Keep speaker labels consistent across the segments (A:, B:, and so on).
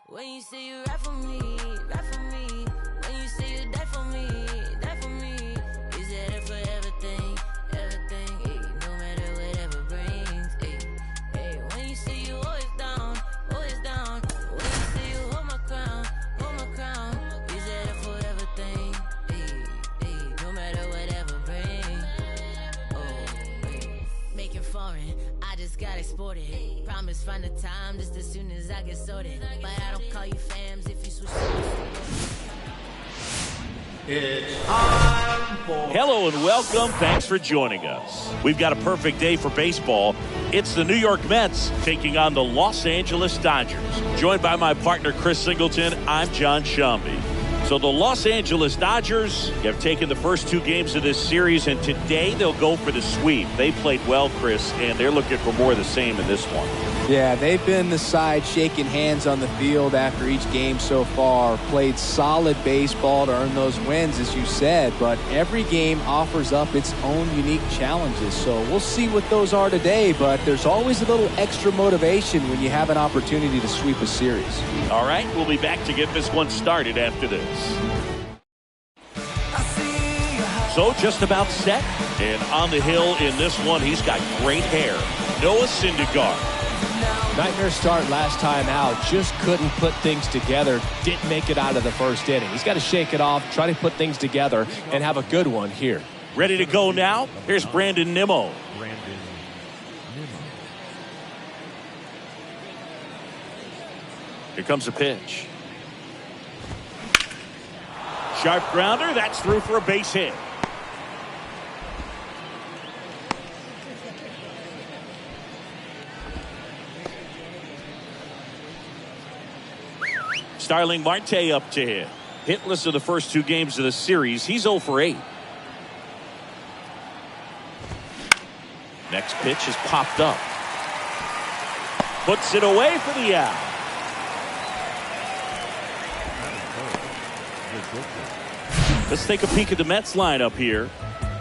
A: When you say you rap for me, rap for me. When you say you die for me, die for me. You said it for everything, everything. Ay, no matter whatever brings. Ay, ay. When you say you always down, always down. When you say you hold my crown, hold my crown. You said it for everything. Ay, ay. No matter whatever brings. Oh, ay. Making foreign, I just got exported. Promise find the time just as soon as I get sorted. But I don't call you fams if you switch.
B: It's time for...
C: Hello and welcome. Thanks for joining us. We've got a perfect day for baseball. It's the New York Mets taking on the Los Angeles Dodgers. Joined by my partner, Chris Singleton, I'm John Shambi. So the Los Angeles Dodgers have taken the first two games of this series, and today they'll go for the sweep. They played well, Chris, and they're looking for more of the same in this one.
D: Yeah, they've been the side shaking hands on the field after each game so far. Played solid baseball to earn those wins, as you said, but every game offers up its own unique challenges. So we'll see what those are today, but there's always a little extra motivation when you have an opportunity to sweep a series.
C: All right, we'll be back to get this one started after this. So just about set, and on the hill in this one, he's got great hair. Noah Syndergaard.
E: Nightmare start last time out. Just couldn't put things together. Didn't make it out of the first inning. He's got to shake it off, try to put things together, and have a good one here.
C: Ready to go now? Here's Brandon Nimmo. Here comes a pitch. Sharp grounder. That's through for a base hit. Starling Marte up to hit. Hitless in the first two games of the series. He's 0 for 8. Next pitch is popped up. Puts it away for the out. Let's take a peek at the Mets lineup here.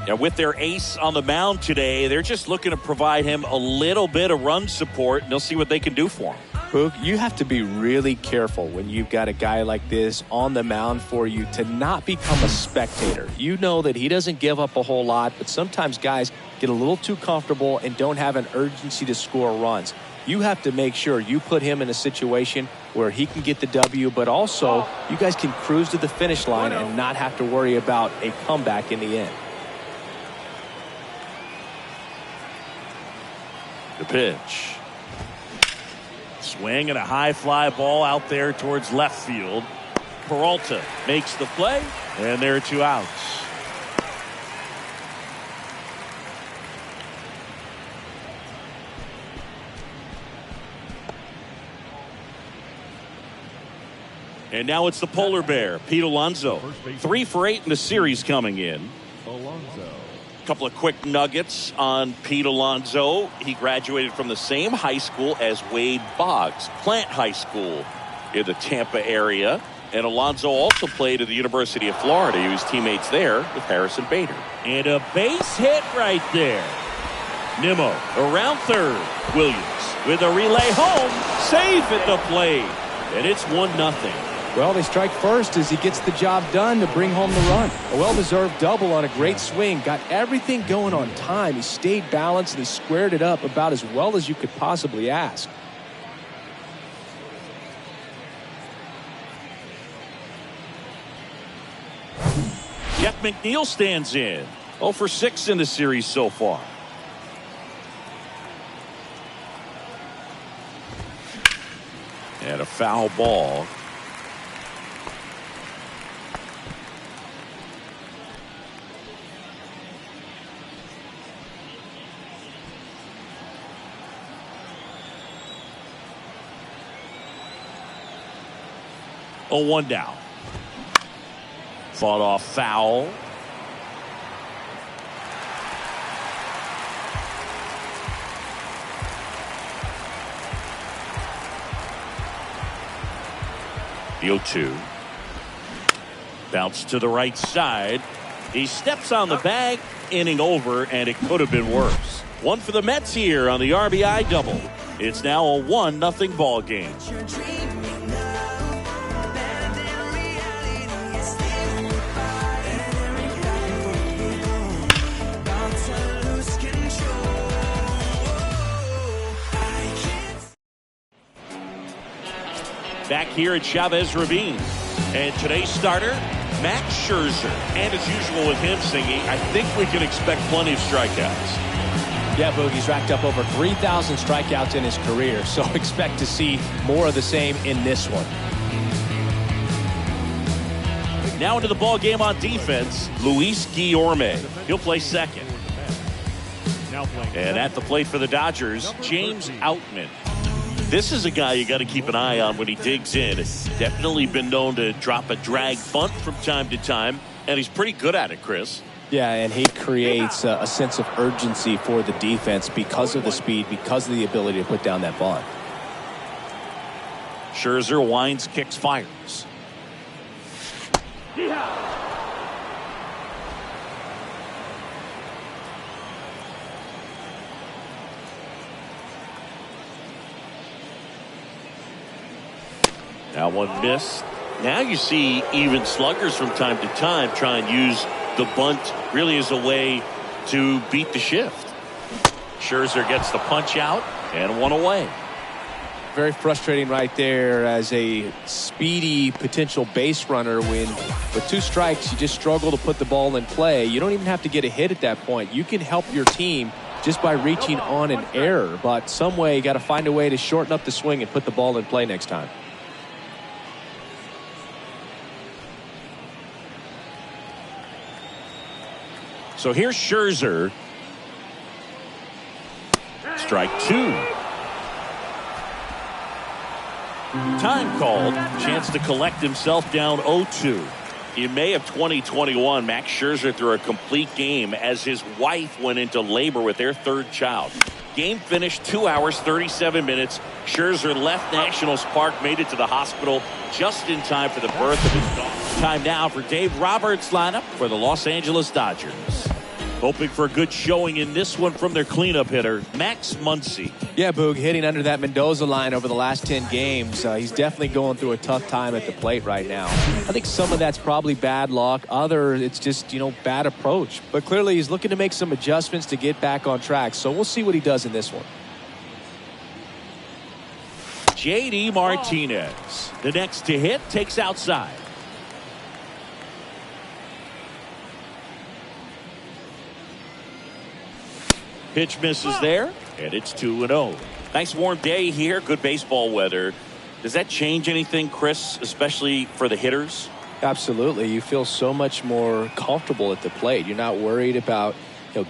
C: Now, with their ace on the mound today, they're just looking to provide him a little bit of run support, and they'll see what they can do for him.
D: Boog, you have to be really careful when you've got a guy like this on the mound for you to not become a spectator. You know that he doesn't give up a whole lot, but sometimes guys get a little too comfortable and don't have an urgency to score runs. You have to make sure you put him in a situation where he can get the W, but also you guys can cruise to the finish line and not have to worry about a comeback in the end.
C: The pitch. Swing and a high fly ball out there towards left field. Peralta makes the play, and there are 2 outs. And now it's the polar bear, Pete Alonso. 3 for 8 in the series coming in. A couple of quick nuggets on Pete Alonso. He graduated from the same high school as Wade Boggs, Plant High School in the Tampa area. And Alonso also played at the University of Florida. He was teammates there with Harrison Bader. And a base hit right there. Nimmo around third. Williams with a relay home. Safe at the plate. And it's 1-0.
D: Well, they strike first as he gets the job done to bring home the run. A well-deserved double on a great swing. Got everything going on time. He stayed balanced and he squared it up about as well as you could possibly ask.
C: Jeff McNeil stands in. 0 for 6 in the series so far. And a foul ball. Oh, 1 down. Fought off foul. The 0-2. Bounce to the right side. He steps on the bag. Inning over, and it could have been worse. 1 for the Mets here on the RBI double. It's now a 1-0 ball game. back here at Chavez Ravine. And today's starter, Max Scherzer. And as usual with him singing, I think we can expect plenty of strikeouts.
E: Yeah, Boogie's racked up over 3,000 strikeouts in his career, so expect to see more of the same in this one.
C: Now into the ball game on defense, Luis Guillorme. He'll play second. And at the plate for the Dodgers, James Outman. This is a guy you got to keep an eye on when he digs in. Definitely been known to drop a drag bunt from time to time, and he's pretty good at it, Chris.
E: Yeah, and he creates a sense of urgency for the defense because of the speed, because of the ability to put down that bunt.
C: Scherzer winds, kicks, fires. Now one missed. Now you see even sluggers from time to time try and use the bunt really as a way to beat the shift. Scherzer gets the punch out and one away.
E: Very frustrating right there as a speedy potential base runner when with 2 strikes you just struggle to put the ball in play. You don't even have to get a hit at that point. You can help your team just by reaching on an error, but some way you got to find a way to shorten up the swing and put the ball in play next time.
C: So here's Scherzer. Strike 2. Time called. Chance to collect himself down 0-2. In May of 2021, Max Scherzer threw a complete game as his wife went into labor with their 3rd child. Game finished 2 hours, 37 minutes. Scherzer left Nationals Park, made it to the hospital just in time for the birth of his daughter. Time now for Dave Roberts' lineup for the Los Angeles Dodgers. Hoping for a good showing in this one from their cleanup hitter, Max Muncy.
E: Yeah, Boog, hitting under that Mendoza line over the last 10 games. He's definitely going through a tough time at the plate right now. I think some of that's probably bad luck. Other, it's just, bad approach. But clearly he's looking to make some adjustments to get back on track. So we'll see what he does in this one.
C: J.D. Martinez. The next to hit takes outside. Pitch misses there, and it's 2-0. Nice warm day here, good baseball weather. Does that change anything, Chris, especially for the hitters?
E: Absolutely. You feel so much more comfortable at the plate. You're not worried about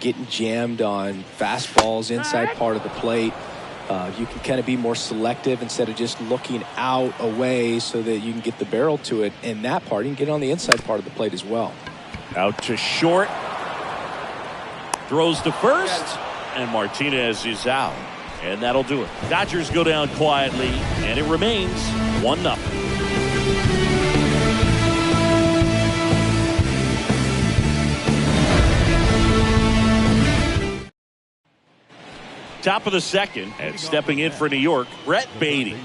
E: getting jammed on fastballs inside part of the plate. You can kind of be more selective instead of just looking out away so that you can get the barrel to it. And that part, you can get on the inside part of the plate as well.
C: Out to short. Throws to first. And Martinez is out. And that'll do it. Dodgers go down quietly. And it remains 1-0. Top of the second. And stepping in for New York, Brett Beatty.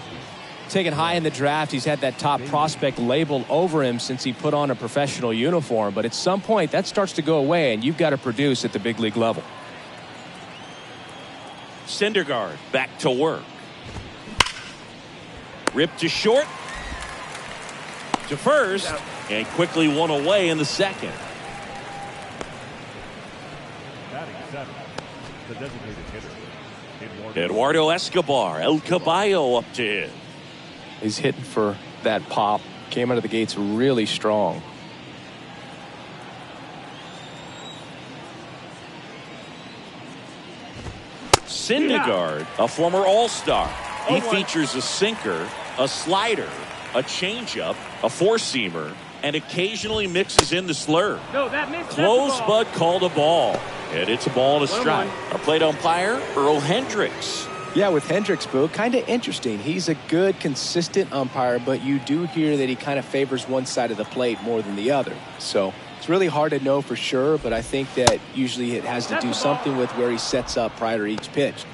E: Taken high in the draft, he's had that top prospect labeled over him since he put on a professional uniform. But at some point, that starts to go away, and you've got to produce at the big league level.
C: Syndergaard back to work. Ripped to short. To first. And quickly one away in the second. Eduardo Escobar, El Caballo up to hit.
E: He's hitting for that pop. Came out of the gates really strong.
C: Syndergaard, a former All-Star. He features a sinker, a slider, a changeup, a four-seamer, and occasionally mixes in the slurve. Close but called a ball. And it's a ball and a strike. Our plate umpire, Earl Hendricks.
E: Yeah, with Hendricks, Boo, kind of interesting. He's a good, consistent umpire, but you do hear that he kind of favors one side of the plate more than the other. So it's really hard to know for sure, but I think that usually it has to do something with where he sets up prior to each pitch.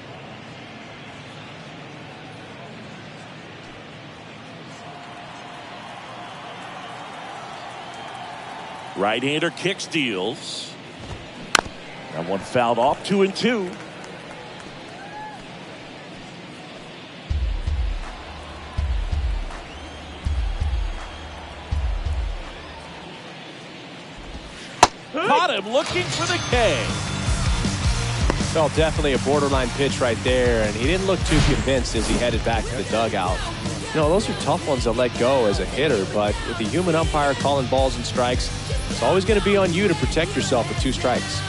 C: Right-hander kicks, deals. That one fouled off, 2-2. got him looking for the K.
E: Well, definitely a borderline pitch right there, and he didn't look too convinced as he headed back to the dugout. You know, those are tough ones to let go as a hitter, but with the human umpire calling balls and strikes, it's always going to be on you to protect yourself with 2 strikes.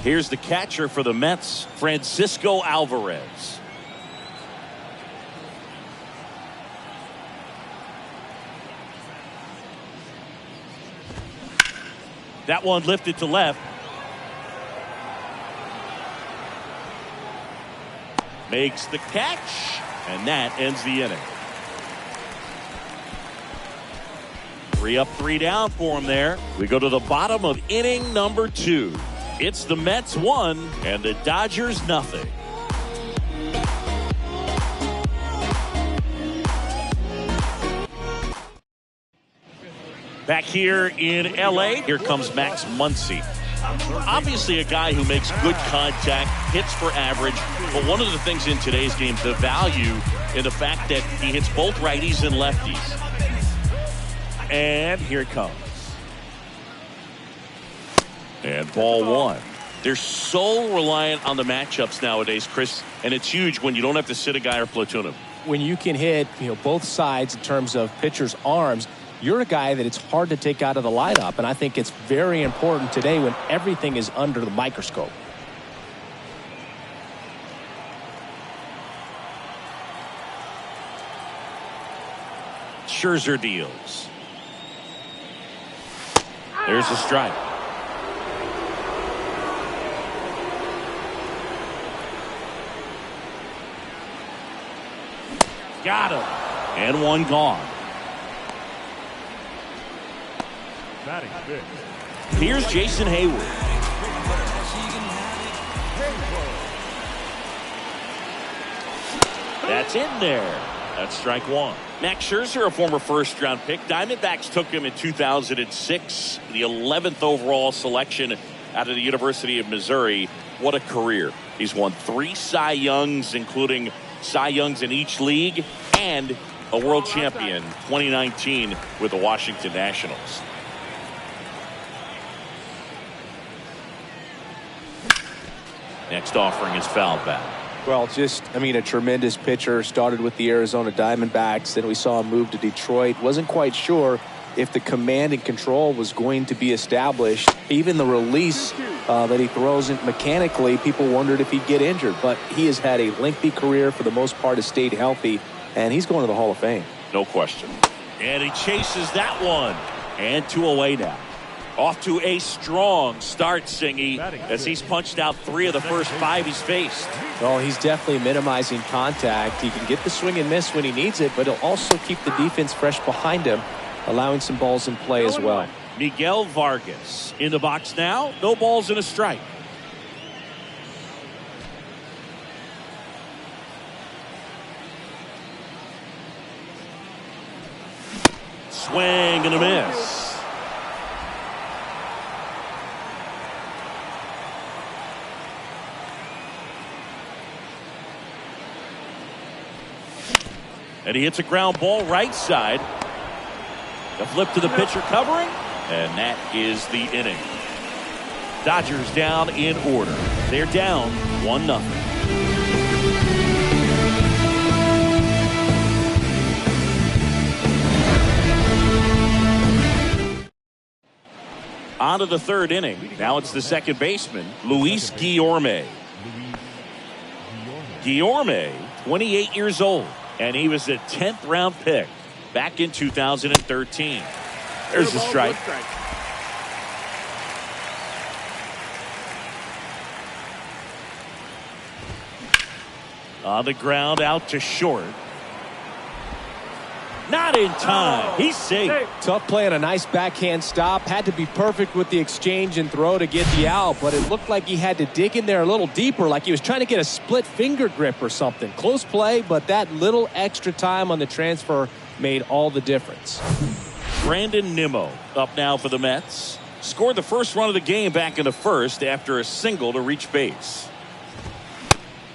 C: Here's the catcher for the Mets, Francisco Alvarez. That one lifted to left. Makes the catch, and that ends the inning. 3 up, 3 down for him there. We go to the bottom of inning number 2. It's the Mets 1 and the Dodgers nothing. Back here in LA, here comes Max Muncy. Obviously a guy who makes good contact, hits for average, but one of the things in today's game, the value in the fact that he hits both righties and lefties. And here it comes. And ball 1. They're so reliant on the matchups nowadays, Chris, and it's huge when you don't have to sit a guy or platoon him.
E: When you can hit, both sides in terms of pitchers' arms, you're a guy that it's hard to take out of the lineup, and I think it's very important today when everything is under the microscope.
C: Scherzer deals. There's a strike. Got him. And one gone. Here's Jason Hayward. That's in there. That's strike 1. Max Scherzer, a former first-round pick. Diamondbacks took him in 2006, the 11th overall selection out of the University of Missouri. What a career. He's won 3 Cy Youngs, including Cy Youngs in each league, and a world champion 2019 with the Washington Nationals. Next offering is fouled back.
E: Well, a tremendous pitcher. Started with the Arizona Diamondbacks. Then we saw him move to Detroit. Wasn't quite sure if the command and control was going to be established. Even the release that he throws in mechanically, people wondered if he'd get injured. But he has had a lengthy career. For the most part, has stayed healthy. And he's going to the Hall of Fame.
C: No question. And he chases that one. And 2 away now. Off to a strong start, Singy, as he's punched out 3 of the first 5 he's faced.
E: Well, he's definitely minimizing contact. He can get the swing and miss when he needs it, but he'll also keep the defense fresh behind him, allowing some balls in play as well.
C: Miguel Vargas in the box now. No balls and a strike. Swing and a miss. And he hits a ground ball right side. The flip to the pitcher covering. And that is the inning. Dodgers down in order. They're down 1-0. On to the 3rd inning. Now it's the second baseman, Luis Guillorme. Guillorme, 28 years old. And he was a 10th round pick back in 2013. There's the strike. On the ground out to short. Not in time. He's safe.
E: Tough play on a nice backhand stop. Had to be perfect with the exchange and throw to get the out, but it looked like he had to dig in there a little deeper, like he was trying to get a split finger grip or something. Close play, but that little extra time on the transfer made all the difference.
C: Brandon Nimmo up now for the Mets. Scored the first run of the game back in the first after a single to reach base.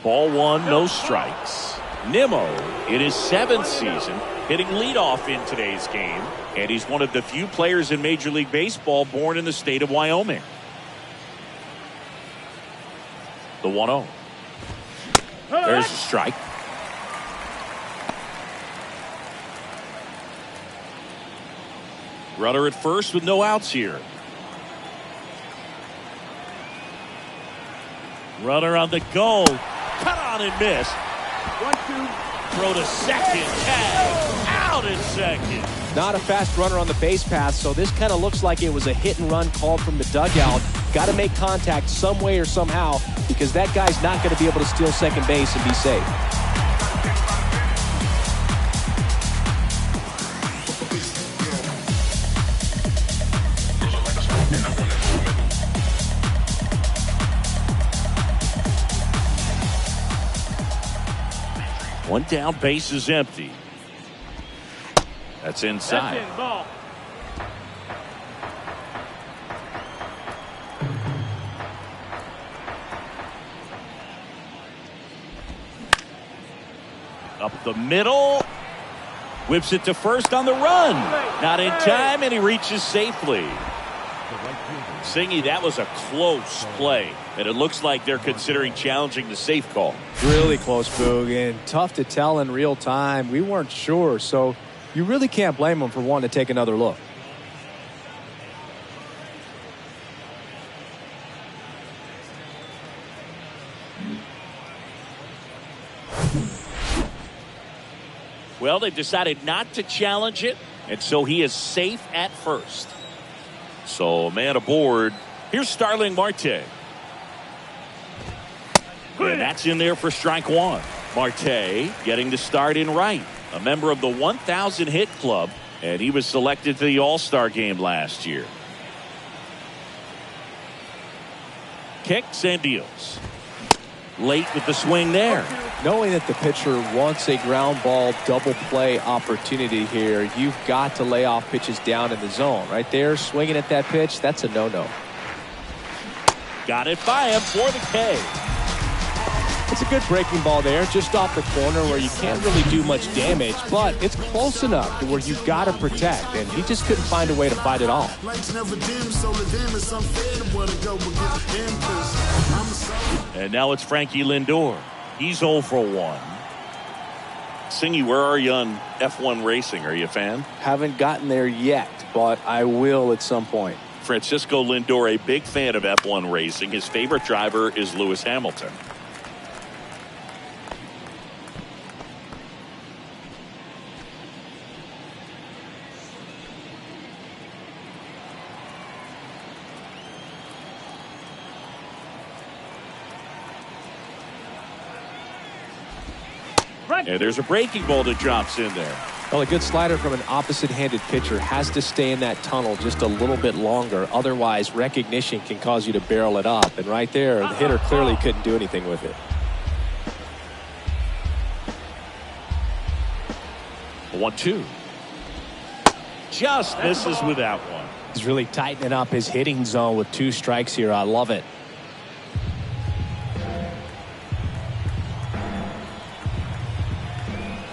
C: Ball 1, no strikes. Nimmo in his 7th season hitting leadoff in today's game, and he's one of the few players in Major League Baseball born in the state of Wyoming. The 1-0. There's a strike. Runner at first with no outs here. Runner on the go. Cut on and miss. 1-2. Throw to second. Tag. Out at second.
E: Not a fast runner on the base path, so this kind of looks like it was a hit and run called from the dugout. Got to make contact some way or somehow, because that guy's not going to be able to steal second base and be safe.
C: One down, base is empty. That's inside.
F: That's in, ball.
C: Up the middle. Whips it to first on the run. Not in time, and he reaches safely. Singy, that was a close play, and it looks like they're considering challenging the safe call.
E: Really close, Boog, and tough to tell in real time. We weren't sure, so you really can't blame them for wanting to take another look.
C: Well, they've decided not to challenge it, and so he is safe at first. So, man aboard. Here's Starling Marte. And that's in there for strike one. Marte getting the start in right. A member of the 1,000 hit club, and he was selected to the All-Star game last year. Kicks and deals. Late with the swing there.
E: Knowing that the pitcher wants a ground ball double play opportunity here, you've got to lay off pitches down in the zone. Right there, swinging at that pitch, that's a no-no.
C: Got it by him for the K.
E: It's a good breaking ball there, just off the corner where you can't really do much damage, but it's close enough to where you've got to protect, and he just couldn't find a way to fight it off.
C: And now it's Frankie Lindor. He's 0 for 1. Singy, where are you on F1 racing? Are you a fan?
E: Haven't gotten there yet, but I will at some point.
C: Francisco Lindor, a big fan of F1 racing. His favorite driver is Lewis Hamilton. And there's a breaking ball that drops in there.
E: Well, a good slider from an opposite-handed pitcher has to stay in that tunnel just a little bit longer. Otherwise, recognition can cause you to barrel it up. And right there, the hitter clearly couldn't do anything with it.
C: 1-2. Just misses with that one.
E: He's really tightening up his hitting zone with 2 strikes here. I love it.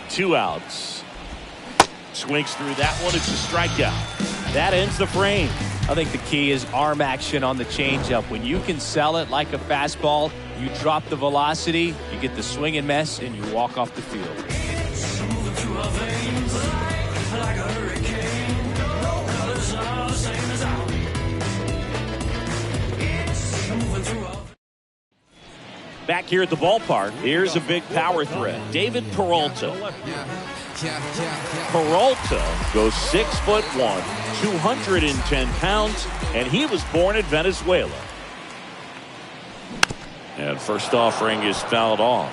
C: Two outs. Swings through that one. It's a strikeout. That ends the frame.
E: I think the key is arm action on the changeup. When you can sell it like a fastball, you drop the velocity, you get the swing and miss, and you walk off the field.
C: Back here at the ballpark, here's a big power threat. David Peralta. Peralta goes 6'1", 210 pounds, and he was born in Venezuela. And first offering is fouled off.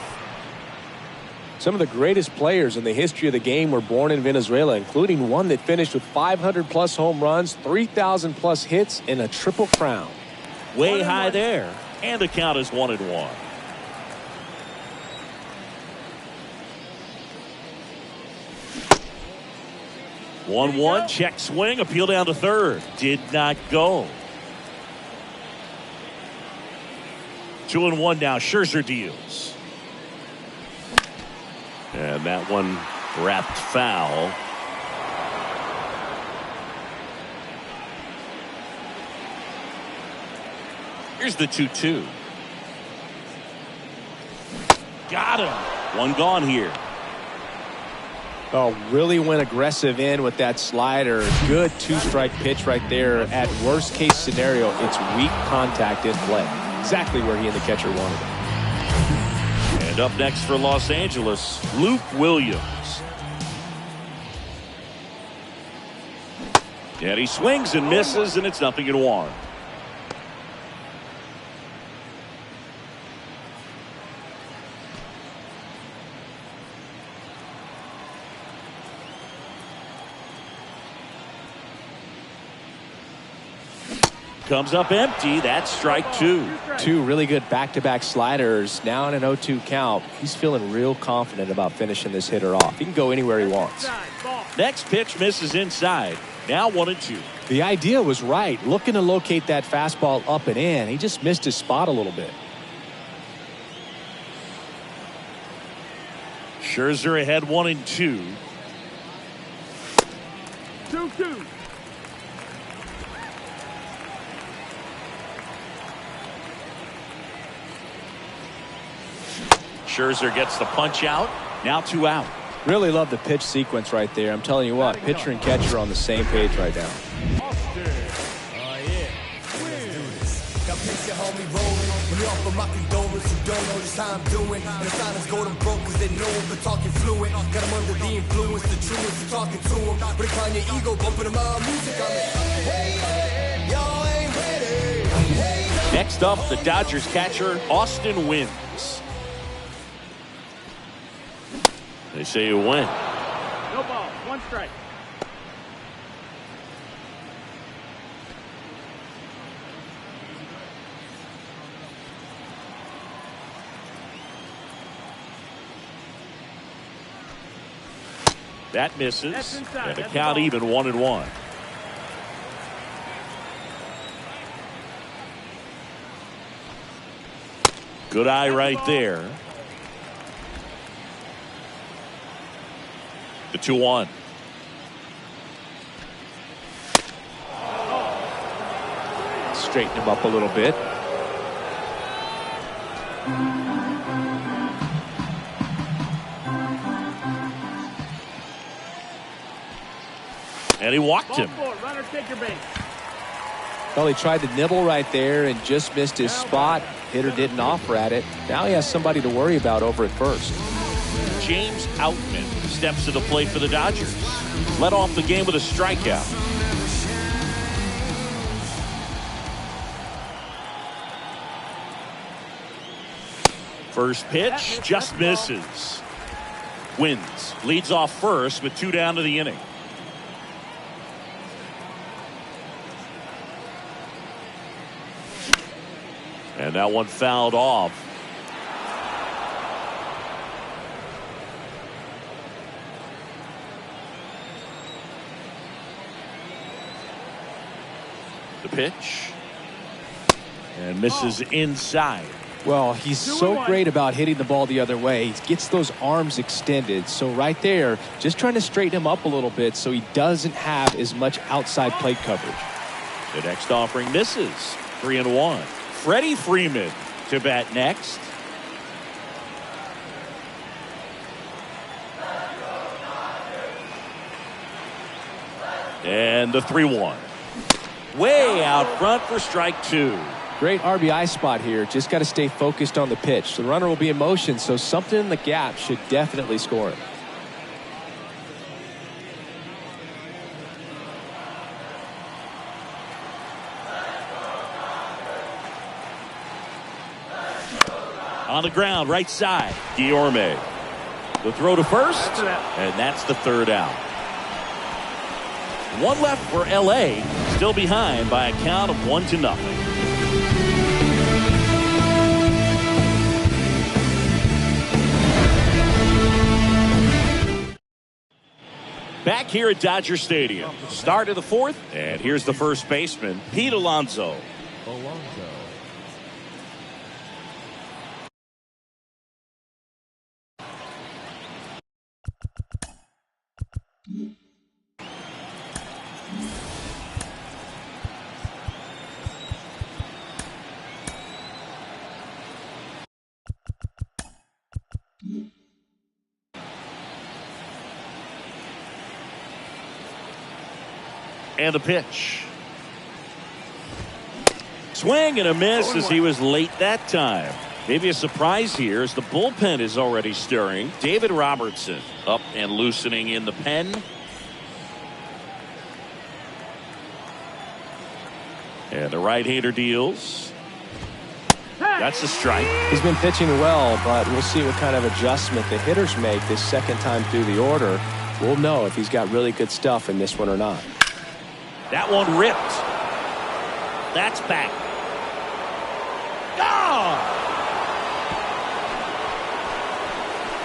E: Some of the greatest players in the history of the game were born in Venezuela, including one that finished with 500-plus home runs, 3,000-plus hits, and a triple crown.
C: Way high there, and the count is 1-1. 1-1, check swing, appeal down to third. Did not go. 2-1 now. Scherzer deals. And that one wrapped foul. Here's the 2-2. Got him. One gone here.
E: Oh, really went aggressive in with that slider. Good 2-strike pitch right there. At worst case scenario, it's weak contact in play. Exactly where he and the catcher wanted it.
C: And up next for Los Angeles, Luke Williams. And he swings and misses, and it's 0-1. Comes up empty. That's strike two.
E: Two really good back-to-back sliders. Now in an 0-2 count. He's feeling real confident about finishing this hitter off. He can go anywhere he wants.
C: Next pitch misses inside. Now 1-2.
E: The idea was right. Looking to locate that fastball up and in. He just missed his spot a little bit.
C: Scherzer ahead 1-2.
B: 2-2.
C: Scherzer gets the punch out. Now 2 out.
E: Really love the pitch sequence right there. I'm telling you what, pitcher and catcher are on the same page right now.
C: Next up, the Dodgers catcher, Austin Wynn. They say you win.
B: No ball. 1 strike.
C: That misses.
B: That's inside.
C: And the
B: That's
C: count
B: the ball.
C: even 1-1. Good eye right there. The 2-1.
E: Straighten him up a little bit.
C: And he walked him.
B: Runner, take your base.
E: Well, he tried to nibble right there and just missed his spot. Hitter didn't offer at it. Now he has somebody to worry about over at first.
C: James Outman steps to the plate for the Dodgers. Led off the game with a strikeout. First pitch just misses. Wins. Leads off first with 2 down to the inning. And that one fouled off. The pitch. And misses inside.
E: Well, he's so great about hitting the ball the other way. He gets those arms extended. So right there, just trying to straighten him up a little bit so he doesn't have as much outside plate coverage.
C: The next offering misses. 3-1. Freddie Freeman to bat next. And the 3-1. Way out front for strike 2.
E: Great RBI spot here. Just got to stay focused on the pitch. The runner will be in motion, so something in the gap should definitely score him.
C: On the ground, right side, Guillorme. The throw to first, and that's the 3rd out. One left for L.A., still behind by a count of 1-0. Back here at Dodger Stadium. Start of the 4th, and here's the first baseman, Pete Alonso. And the pitch. Swing and a miss as he was late that time. Maybe a surprise here as the bullpen is already stirring. David Robertson up and loosening in the pen. And the right-hander deals. That's a strike.
E: He's been pitching well, but we'll see what kind of adjustment the hitters make this second time through the order. We'll know if he's got really good stuff in this one or not.
C: That one ripped. That's back. Gone.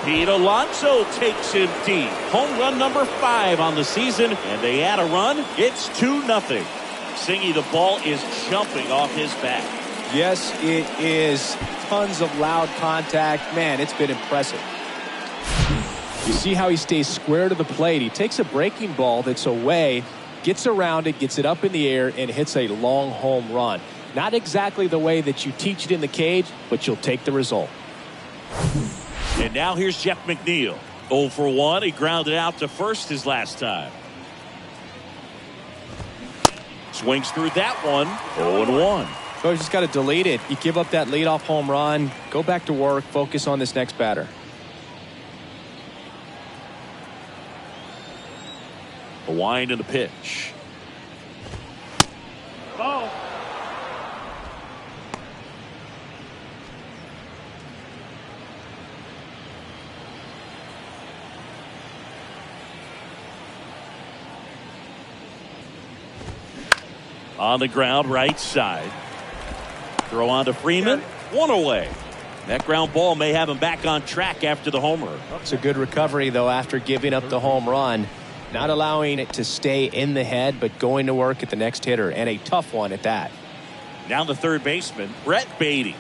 C: Pete Alonso takes him deep. Home run number 5 on the season, and they add a run. It's 2-0. Singy, the ball is jumping off his bat.
E: Yes, it is. Tons of loud contact. Man, it's been impressive. You see how he stays square to the plate. He takes a breaking ball that's away, gets around it, gets it up in the air, and hits a long home run. Not exactly the way that you teach it in the cage, but you'll take the result.
C: And now here's Jeff McNeil. 0 for 1. He grounded out to first his last time. Swings through that one. 0-1.
E: So he's just got to delete it. You give up that leadoff home run, go back to work, focus on this next batter.
C: The wind and the pitch.
B: Ball.
C: On the ground, right side. Throw on to Freeman. 1 away. That ground ball may have him back on track after the homer.
E: It's a good recovery, though, after giving up the home run. Not allowing it to stay in the head, but going to work at the next hitter, and a tough one at that.
C: Now the third baseman, Brett Beatty.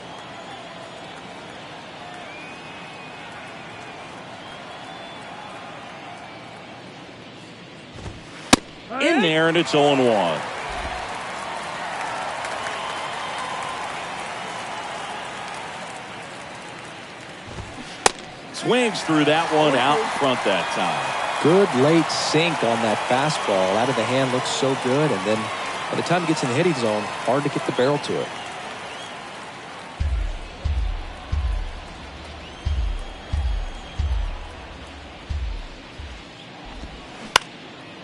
C: In there, and it's 0-1. Swings through that one out front that time.
E: Good late sink on that fastball. Out of the hand looks so good, and then by the time it gets in the hitting zone, hard to get the barrel to it.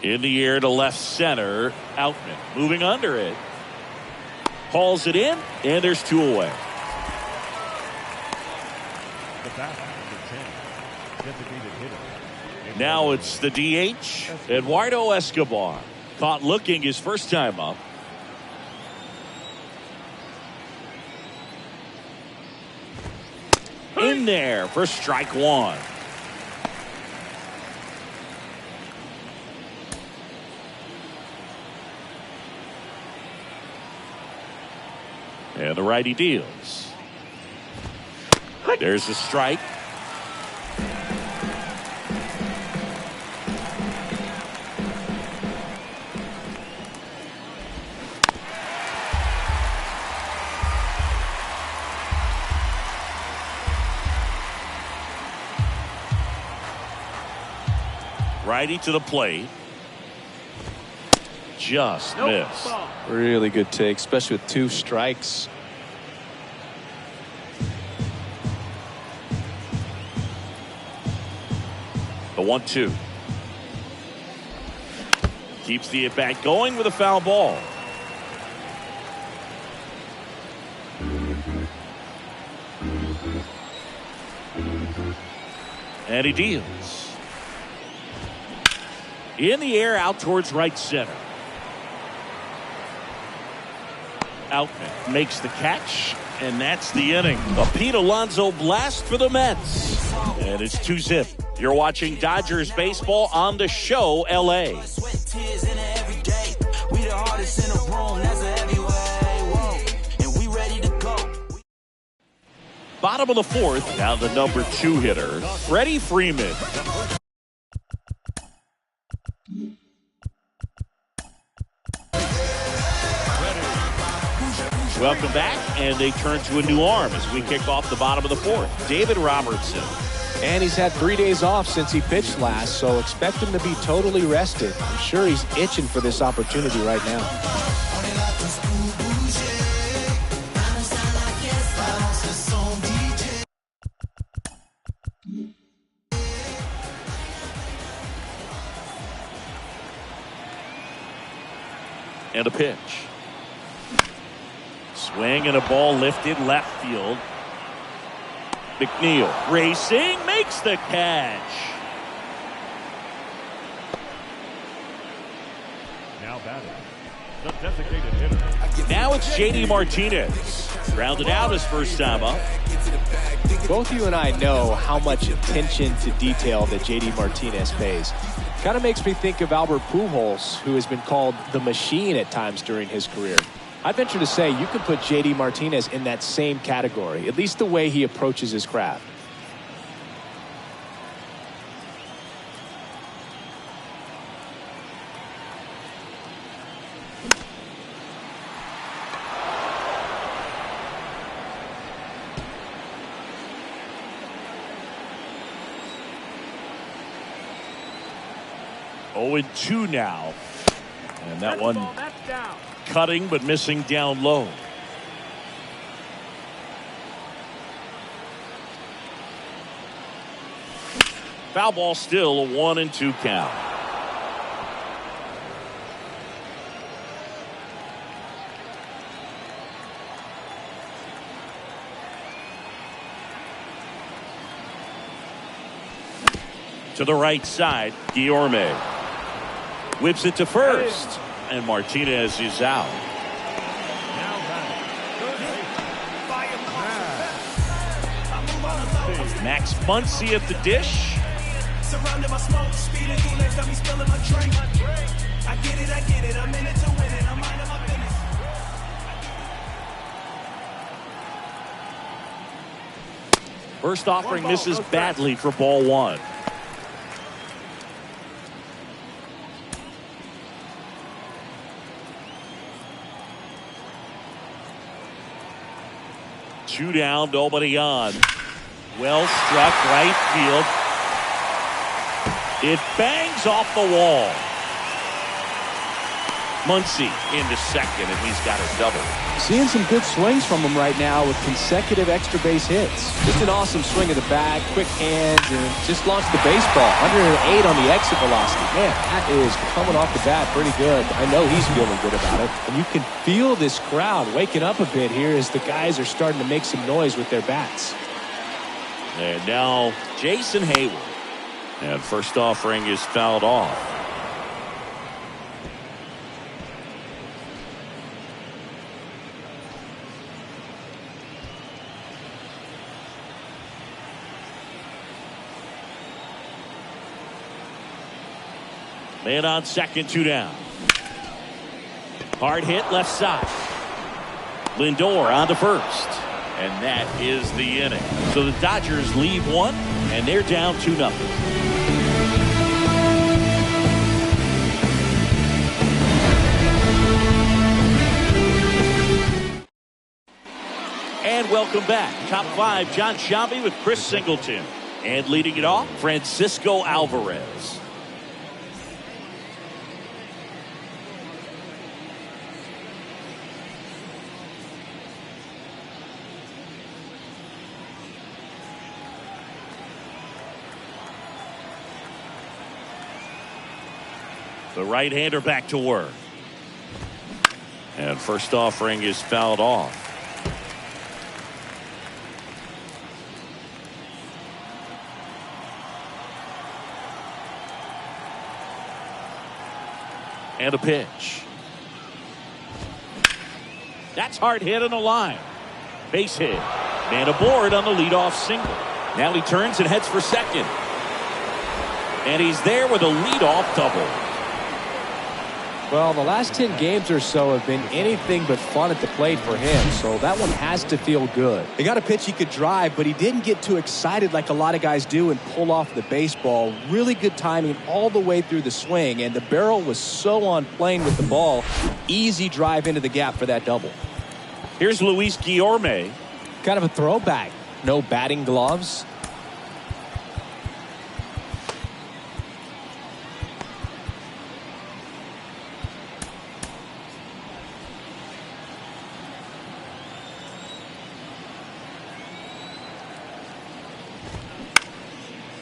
C: In the air to left center. Outman moving under it. Hauls it in, and there's 2 away. Now it's the DH, Eduardo Escobar. Caught looking his first time up. In there for strike 1. And the righty deals. There's a strike. Righty to the plate. Just missed.
E: Really good take, especially with 2 strikes.
C: The 1-2. Keeps the at-bat going with a foul ball. And he deals. In the air out towards right center. Outman makes the catch, and that's the inning. A Pete Alonso blast for the Mets. And it's 2-0. You're watching Dodgers baseball on the show LA. Bottom of the 4th, now the number 2 hitter, Freddie Freeman. Welcome back, and they turn to a new arm as we kick off the bottom of the fourth. David Robertson.
E: And he's had 3 days off since he pitched last, so expect him to be totally rested. I'm sure he's itching for this opportunity right now.
C: And a pitch. Swing and a ball lifted left field. McNeil racing, makes the catch.
F: Now batting, the designated hitter.
C: Now it's J.D. Martinez. Grounded out his first time up.
E: Both you and I know how much attention to detail that J.D. Martinez pays. Kind of makes me think of Albert Pujols, who has been called the machine at times during his career. I'd venture to say you could put J.D. Martinez in that same category, at least the way he approaches his craft.
C: Oh, 2 now. And that one cutting but missing down low. Foul ball, still a 1-2 count. To the right side, Guillorme whips it to first, and Martinez is out. Max Muncy at the dish.
G: Surrounded by smoke, speeding through lanes, got me spilling my drink. I get it, I'm in it to win it, I'm minding my business.
C: First offering misses badly for ball 1. Two down, nobody on. Well struck, right field. It bangs off the wall. Muncy into second, and he's got a double.
E: Seeing some good swings from him right now with consecutive extra base hits. Just an awesome swing of the bat, quick hands, and just launched the baseball. 108 on the exit velocity. Man, that is coming off the bat pretty good. I know he's feeling good about it. And you can feel this crowd waking up a bit here as the guys are starting to make some noise with their bats.
C: And now Jason Hayward. And first offering is fouled off. Man on second, 2 down. Hard hit left side. Lindor on to first. And that is the inning. So the Dodgers leave 1, and they're down 2-0. And welcome back. Top 5, John Sciambi with Chris Singleton. And leading it off, Francisco Alvarez. The right-hander back to work. And first offering is fouled off. And a pitch. That's hard hit on the line. Base hit. Man aboard on the leadoff single. Now he turns and heads for second. And he's there with a leadoff double.
E: Well, the last 10 games or so have been anything but fun at the plate for him, so that one has to feel good. He got a pitch he could drive, but he didn't get too excited like a lot of guys do and pull off the baseball. Really good timing all the way through the swing, and the barrel was so on plane with the ball. Easy drive into the gap for that double.
C: Here's Luis Guillorme.
E: Kind of a throwback. No batting gloves.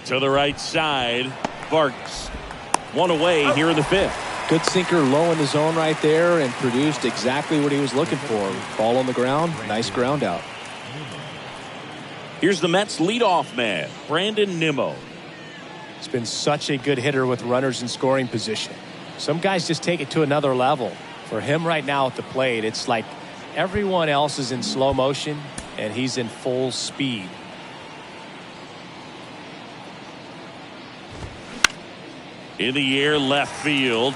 C: To the right side, Vargas. One away here in the 5th.
E: Good sinker low in the zone right there and produced exactly what he was looking for. Ball on the ground, nice ground out.
C: Here's the Mets leadoff man, Brandon Nimmo.
E: He's been such a good hitter with runners in scoring position. Some guys just take it to another level. For him right now at the plate, it's like everyone else is in slow motion and he's in full speed.
C: In the air, left field.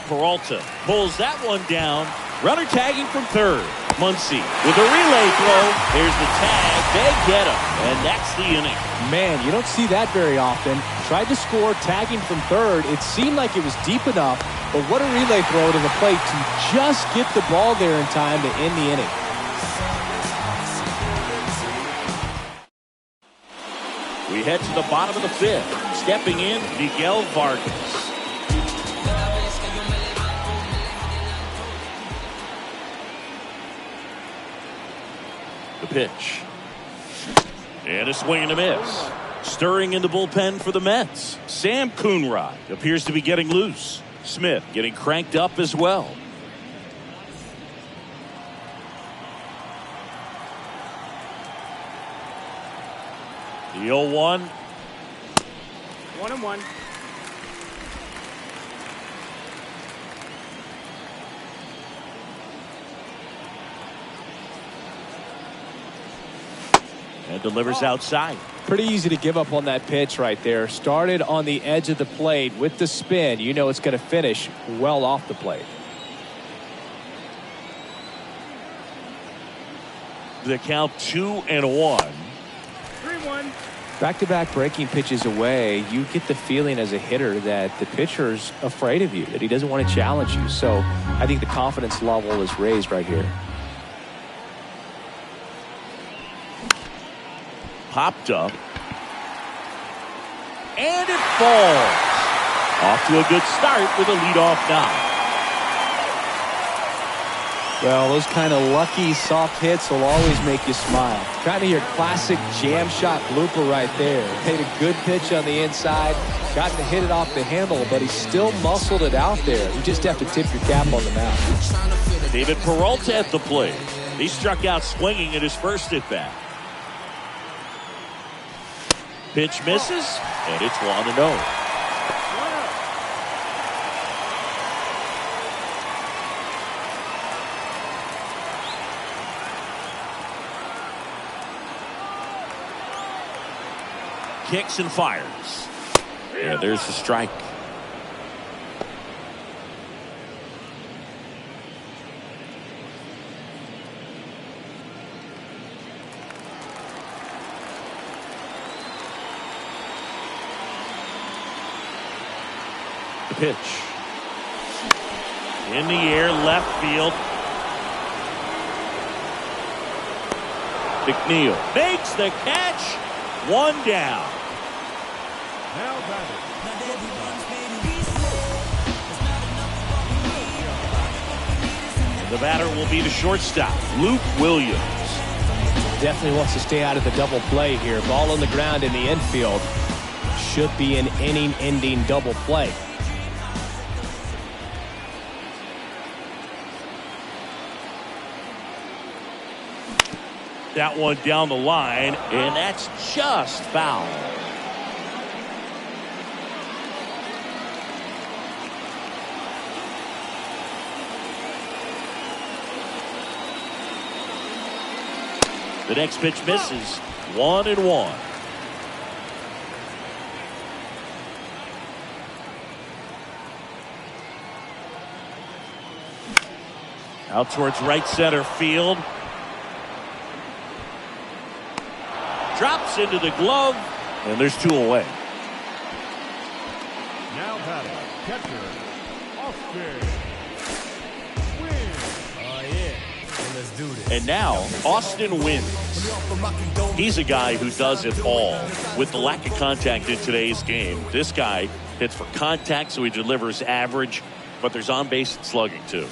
C: Peralta pulls that one down. Runner tagging from third. Muncy with a relay throw. There's the tag. They get him. And that's the inning.
E: Man, you don't see that very often. Tried to score, tagging from third. It seemed like it was deep enough, but what a relay throw to the plate to just get the ball there in time to end the inning.
C: We head to the bottom of the 5th. Stepping in, Miguel Vargas. The pitch. And a swing and a miss. Stirring in the bullpen for the Mets. Sam Coonrod appears to be getting loose. Smith getting cranked up as well. The 0-1.
B: 1-1.
C: And delivers outside.
E: Pretty easy to give up on that pitch right there. Started on the edge of the plate with the spin. You know it's going to finish well off the plate.
C: The count 2-1.
B: 3-1.
E: Back-to-back breaking pitches away, you get the feeling as a hitter that the pitcher's afraid of you, that he doesn't want to challenge you. So I think the confidence level is raised right here.
C: Popped up. And it falls. Off to a good start with a leadoff knock.
E: Well, those kind of lucky soft hits will always make you smile. Kind of your classic jam shot blooper right there. Made a good pitch on the inside. Got to hit it off the handle, but he still muscled it out there. You just have to tip your cap on the mound.
C: David Peralta at the plate. He struck out swinging at his first at bat. Pitch misses, and it's 1-0. Kicks and fires. And there's the strike. The pitch. In the air, left field. McNeil makes the catch. One down.
F: Now batting.
C: The batter will be the shortstop, Luke Williams.
E: Definitely wants to stay out of the double play here. Ball on the ground in the infield. Should be an inning-ending double play.
C: That one down the line, and that's just foul. The next pitch misses. 1-1. Out towards right center field. Drops into the glove, and there's 2 away.
F: Now batting. Catcher. Austin. Win.
G: Oh, yeah. And
C: And now, Austin wins. He's a guy who does it all. With the lack of contact in today's game, this guy hits for contact, so he delivers average, but there's on-base and slugging, too.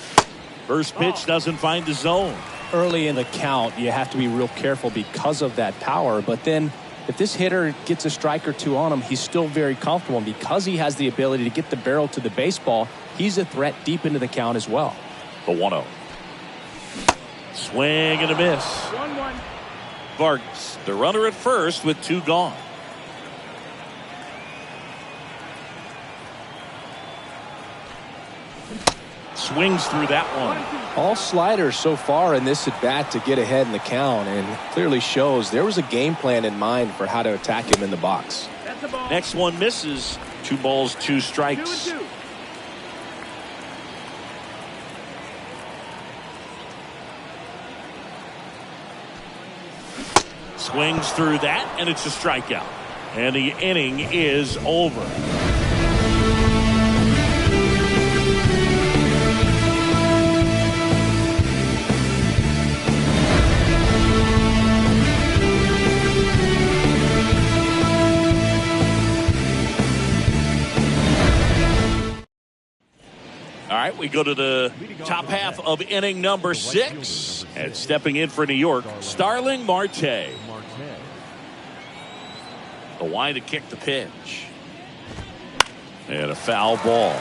C: First pitch doesn't find the zone.
D: Early in the count, you have to be real careful because of that power, but then if this hitter gets a strike or two on him, he's still very comfortable, and because he has the ability to get the barrel to the baseball, he's a threat deep into the count as well.
C: The 1-0. Swing and a miss.
B: 1-1.
C: Vargas, the runner at first with 2 gone. Swings through that one.
E: All sliders so far in this at bat to get ahead in the count, and clearly shows there was a game plan in mind for how to attack him in the box.
B: That's a ball.
C: Next one misses. 2 balls, 2 strikes.
B: 2-2.
C: Swings through that, and it's a strikeout. And the inning is over. All right, we go to the top half of inning number 6. And stepping in for New York, Starling Marte. The wind to kick the pitch. And a foul ball.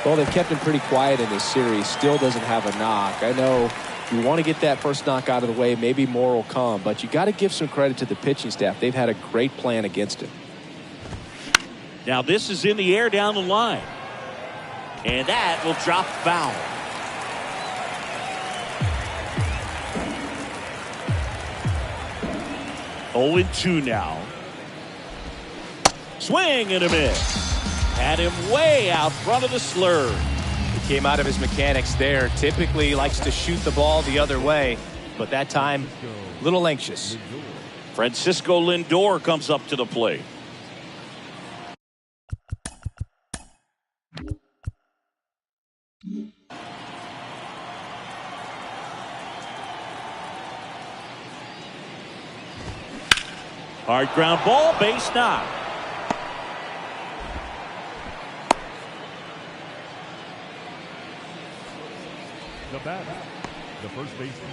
E: Well, they've kept him pretty quiet in this series. Still doesn't have a knock. I know you want to get that first knock out of the way. Maybe more will come. But you got to give some credit to the pitching staff. They've had a great plan against him.
C: Now this is in the air down the line. And that will drop foul. Oh, 0-2 now. Swing and a miss. Had him way out front of the slurve.
D: He came out of his mechanics there. Typically he likes to shoot the ball the other way, but that time a little anxious.
C: Francisco Lindor comes up to the plate. Hard ground ball, base knock.
F: The batter, the first baseman.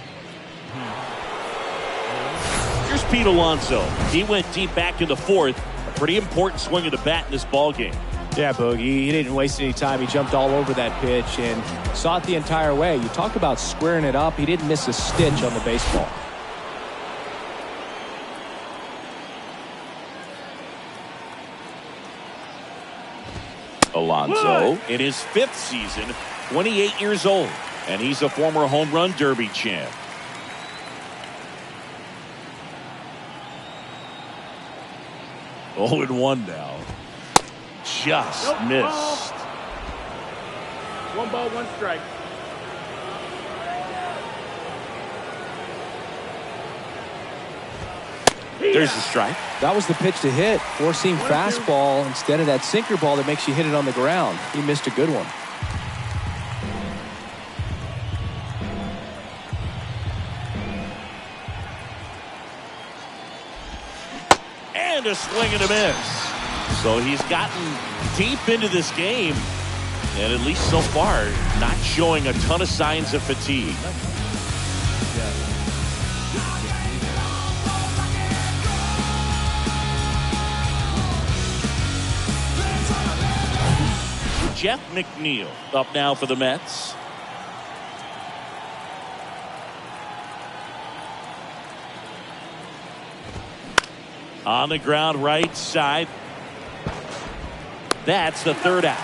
C: Here's Pete Alonso. He went deep back in the 4th. A pretty important swing of the bat in this ball game.
D: Yeah, Boogie, he didn't waste any time. He jumped all over that pitch and saw it the entire way. You talk about squaring it up. He didn't miss a stitch on the baseball.
C: Alonso in his 5th season, 28 years old, and he's a former home run derby champ. Oh, and 1 now. Just missed.
B: 1 ball, 1 strike.
C: There's the strike.
E: That was the pitch to hit. Four-seam fastball instead of that sinker ball that makes you hit it on the ground. He missed a good one.
C: And a swing and a miss. So he's gotten deep into this game, and at least so far, not showing a ton of signs of fatigue. Jeff McNeil up now for the Mets. On the ground, right side. That's the 3rd out.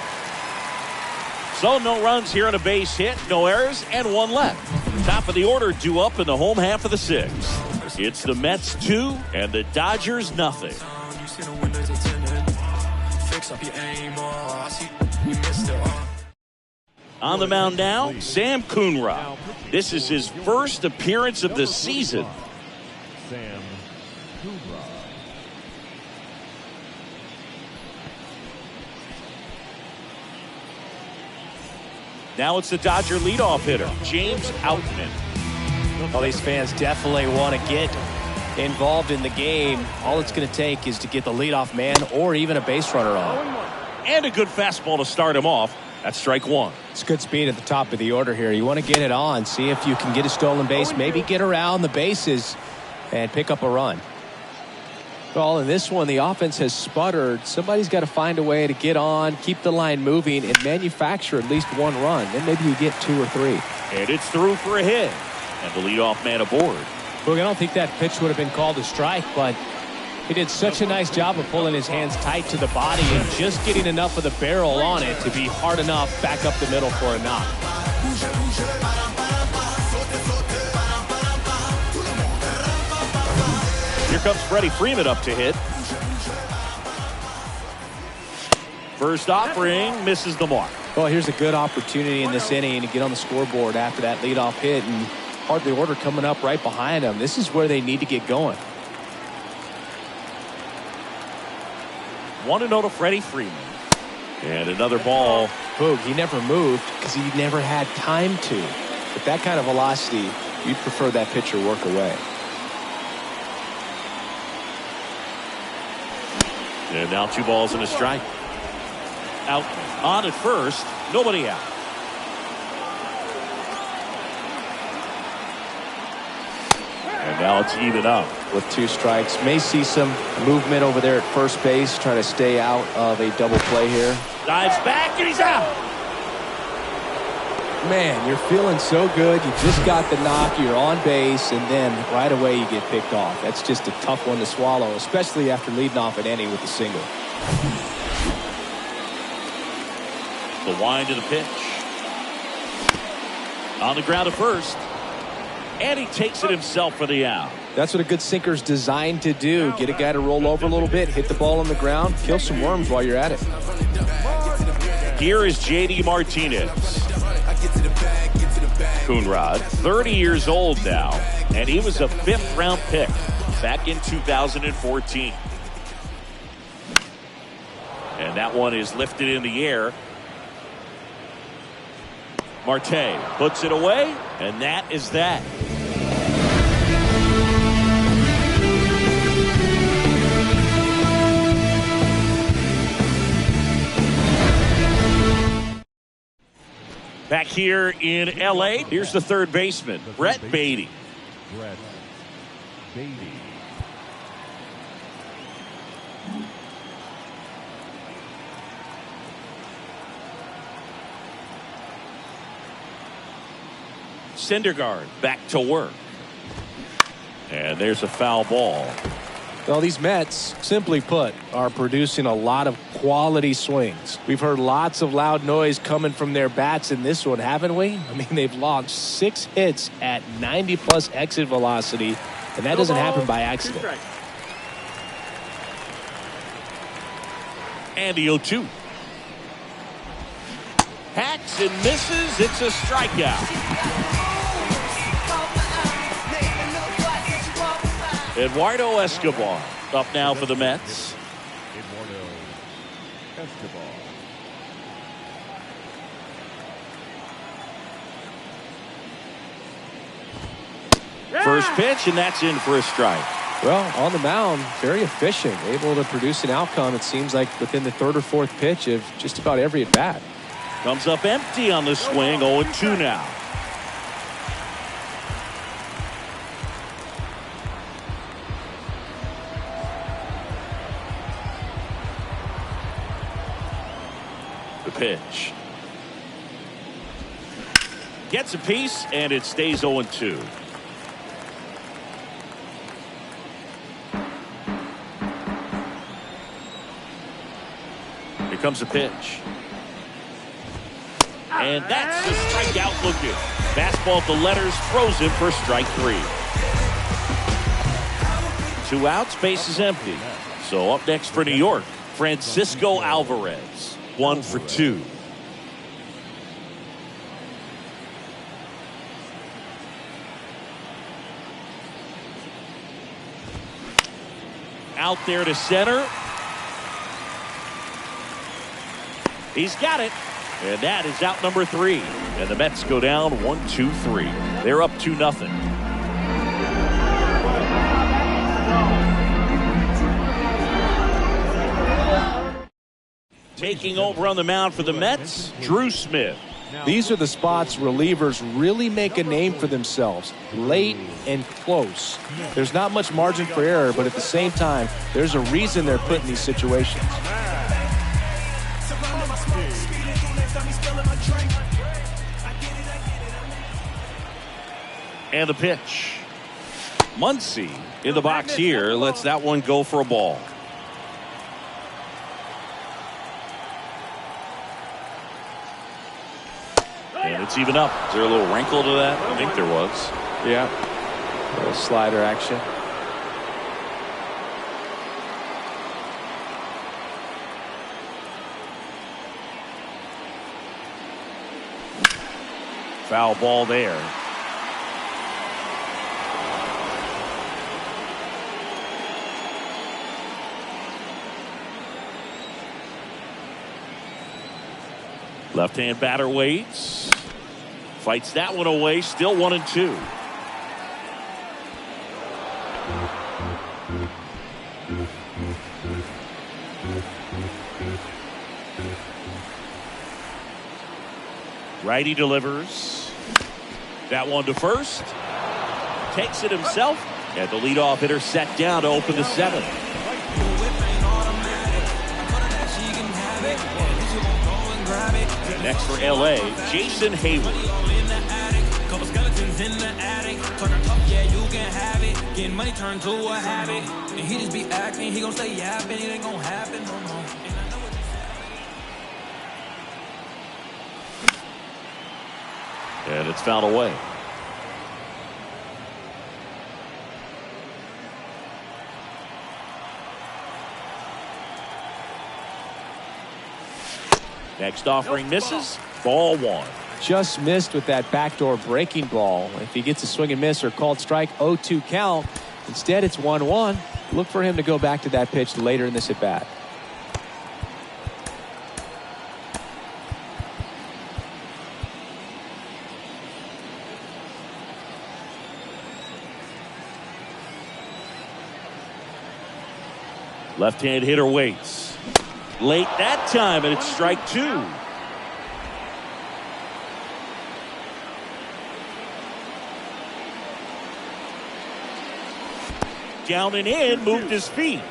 C: So no runs here on a base hit, no errors, and 1 left. Top of the order due up in the home half of the 6th. It's the Mets 2 and the Dodgers nothing. On the mound now, Sam Coonrod. This is his first appearance of the season.
F: Sam Coonrod.
C: Now it's the Dodger leadoff hitter, James Outman.
E: Well, these fans definitely want to get involved in the game. All it's going to take is to get the leadoff man or even a base runner on.
C: And a good fastball to start him off. That's strike one.
E: It's good speed at the top of the order here. You want to get it on, see if you can get a stolen base, maybe get around the bases and pick up a run. Well, in this one, the offense has sputtered. Somebody's got to find a way to get on, keep the line moving, and manufacture at least one run. Then maybe you get 2 or 3.
C: And it's through for a hit. And the leadoff man aboard.
E: Look, I don't think that pitch would have been called a strike, but he did such a nice job of pulling his hands tight to the body and just getting enough of the barrel on it to be hard enough back up the middle for a knock.
C: Here comes Freddie Freeman up to hit. First offering misses the mark.
E: Well, here's a good opportunity in this inning to get on the scoreboard after that leadoff hit, and part of the order coming up right behind them. This is where they need to get going.
C: 1-0 to Freddie Freeman. And another ball.
E: Boog, he never moved because he never had time to. With that kind of velocity, you'd prefer that pitcher work away.
C: And now 2 balls and a strike. Out on at first, nobody out. And now it's even up.
E: With 2 strikes, may see some movement over there at first base, trying to stay out of a double play here.
C: Dives back and he's out.
E: Man, you're feeling so good. You just got the knock, you're on base, and then right away you get picked off. That's just a tough one to swallow, especially after leading off an inning with a single.
C: The wind of the pitch. On the ground at first. And he takes it himself for the out.
E: That's what a good sinker's designed to do. Get a guy to roll over a little bit, hit the ball on the ground, kill some worms while you're at it.
C: Here is J.D. Martinez. Coonrod, 30 years old now, and he was a 5th-round pick back in 2014. And that one is lifted in the air. Marte puts it away, and that is that. Back here in L.A., here's the third baseman, Brett Beatty.
F: Brett Beatty.
C: Syndergaard back to work. And there's a foul ball.
E: Well, these Mets, simply put, are producing a lot of quality swings. We've heard lots of loud noise coming from their bats in this one, haven't we? I mean, they've launched 6 hits at 90+ exit velocity, and that doesn't happen by accident.
C: And the 0-2. Hacks and misses. It's a strikeout. Eduardo Escobar up now for the Mets.
F: Eduardo Escobar.
C: First pitch, and that's in for a strike.
E: Well, on the mound, very efficient, able to produce an outcome, it seems like, within the 3rd or 4th pitch of just about every at-bat.
C: Comes up empty on the swing, 0-2 now. The pitch. Gets a piece, and it stays 0-2. Here comes the pitch. And that's the strikeout looking. Fastball at the letters, throws him for strike 3. 2 outs, base is empty. So up next for New York, Francisco Alvarez. 1 for 2. Out there to center. He's got it. And that is out number 3. And the Mets go down 1-2-3. They're up 2-0. Taking over on the mound for the Mets, Drew Smith.
E: These are the spots relievers really make a name for themselves, late and close. There's not much margin for error, but at the same time, there's a reason they're put in these situations.
C: And the pitch. Muncy in the box here, lets that one go for a ball. And it's even up. Is there a little wrinkle to that? I think there was.
E: Yeah. A little slider action.
C: Foul ball there. Left-hand batter waits. Fights that one away. Still 1-2. Righty delivers. That one to first. Takes it himself. And the leadoff hitter set down to open the seventh. Next for LA, Jason Hayward. Money turned to a habit, and he just be acting. He gon' say yapping, it ain't gon' happen no more. And it's fouled away. Next offering misses. Ball one.
E: Just missed with that backdoor breaking ball. If he gets a swing and miss or called strike, 0-2 count. Instead, it's 1-1. Look for him to go back to that pitch later in this at bat.
C: Left-hand hitter waits. Late that time, and it's strike two. Down and in, moved his feet.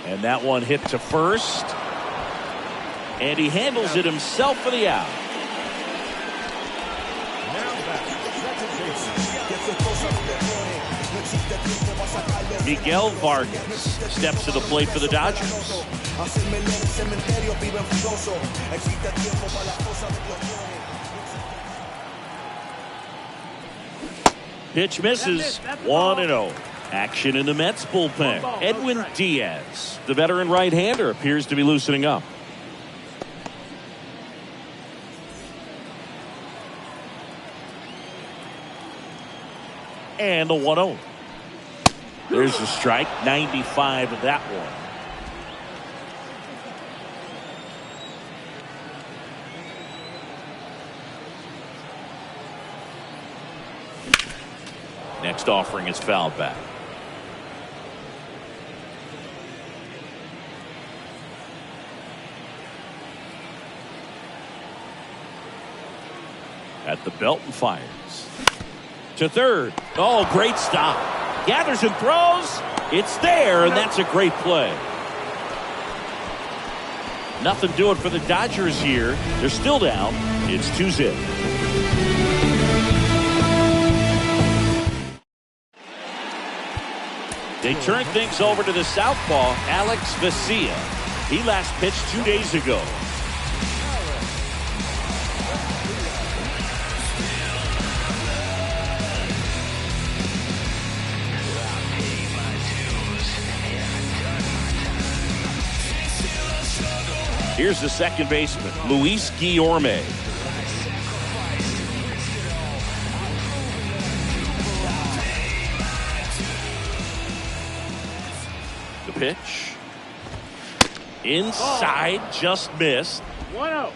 C: And that one hit to first. And he handles it himself for the out. Miguel Vargas steps to the plate for the Dodgers. Pitch misses. 1-0. Action in the Mets bullpen. Edwin Diaz, the veteran right-hander, appears to be loosening up. And the 1-0. There's the strike. 95 of that one. Next offering is fouled back. At the belt and fires. To third. Oh, great stop. Gathers and throws. It's there, and that's a great play. Nothing doing for the Dodgers here. They're still down. It's 2-0. They turn things over to the southpaw, Alex Vesia. He last pitched 2 days ago. Here's the second baseman, Luis Guillorme. The pitch. Inside, just missed.
B: 1-0.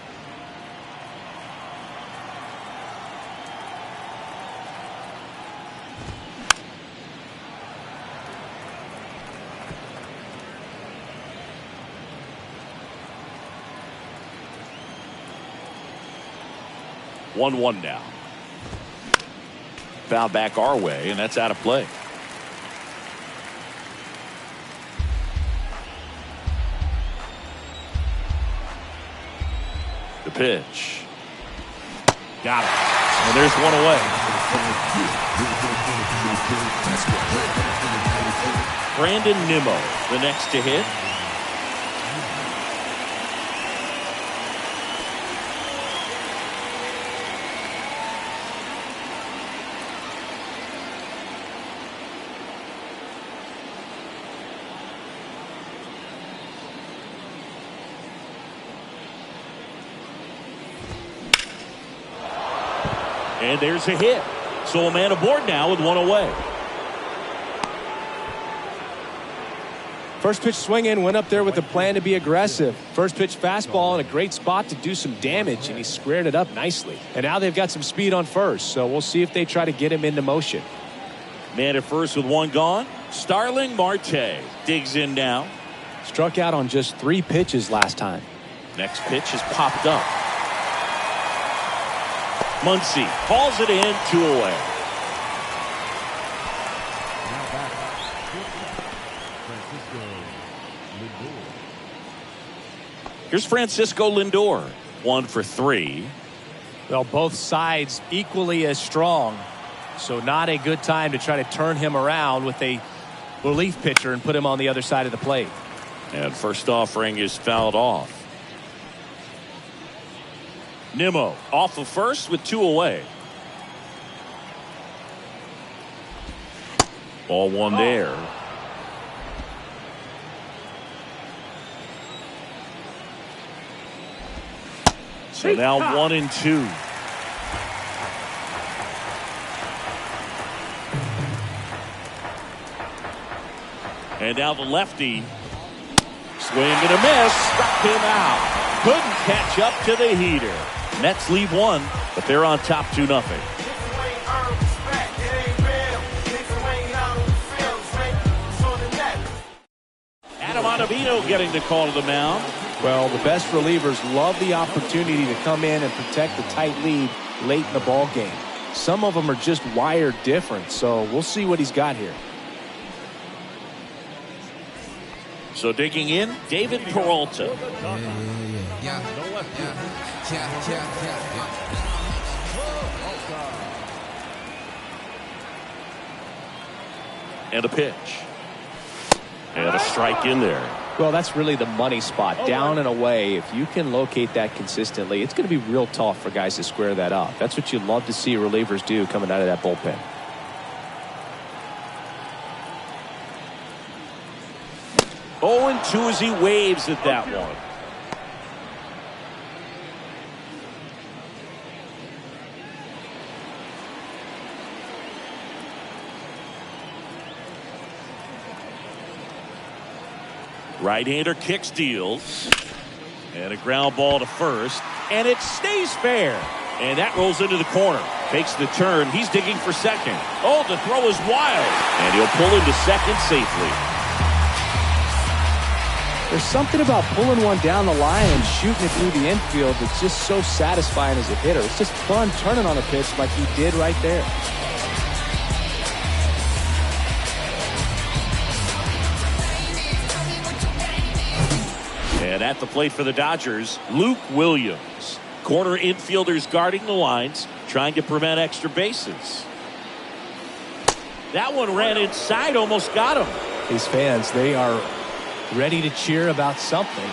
C: 1-1 now. Foul back our way, and that's out of play. The pitch. Got it. And there's one away. Brandon Nimmo, the next to hit. And there's a hit. So a man aboard now with one away.
E: First pitch swing in, went up there with a plan to be aggressive. First pitch fastball in a great spot to do some damage, and he squared it up nicely. And now they've got some speed on first, so we'll see if they try to get him into motion.
C: Man at first with one gone. Starling Marte digs in now.
E: Struck out on just 3 pitches last time.
C: Next pitch has popped up. Muncy calls it in, 2 away. Here's Francisco Lindor, 1 for 3.
E: Well, both sides equally as strong, so not a good time to try to turn him around with a relief pitcher and put him on the other side of the plate.
C: And first offering is fouled off. Nimmo off of first with 2 away. Ball 1 there. So now 1-2. And now the lefty. Swing and a miss. Struck him out. Couldn't catch up to the heater. Mets lead 1, but they're on top 2-0. Adam Ottavino getting the call to the mound.
E: Well, the best relievers love the opportunity to come in and protect the tight lead late in the ball game. Some of them are just wired different, so we'll see what he's got here.
C: So digging in, David Peralta. And a pitch. And a strike in there.
E: Well, that's really the money spot, down and away. If you can locate that consistently, it's going to be real tough for guys to square that up. That's what you love to see relievers do coming out of that bullpen.
C: Oh, and 2 as he waves at that one. Right-hander kick steals. And a ground ball to first. And it stays fair. And that rolls into the corner. Takes the turn. He's digging for second. Oh, the throw is wild. And he'll pull into second safely.
E: There's something about pulling one down the line and shooting it through the infield that's just so satisfying as a hitter. It's just fun turning on a pitch like he did right there.
C: And at the plate for the Dodgers, Luke Williams. Corner infielders guarding the lines, trying to prevent extra bases. That one ran inside, almost got him.
E: These fans, they are ready to cheer about something.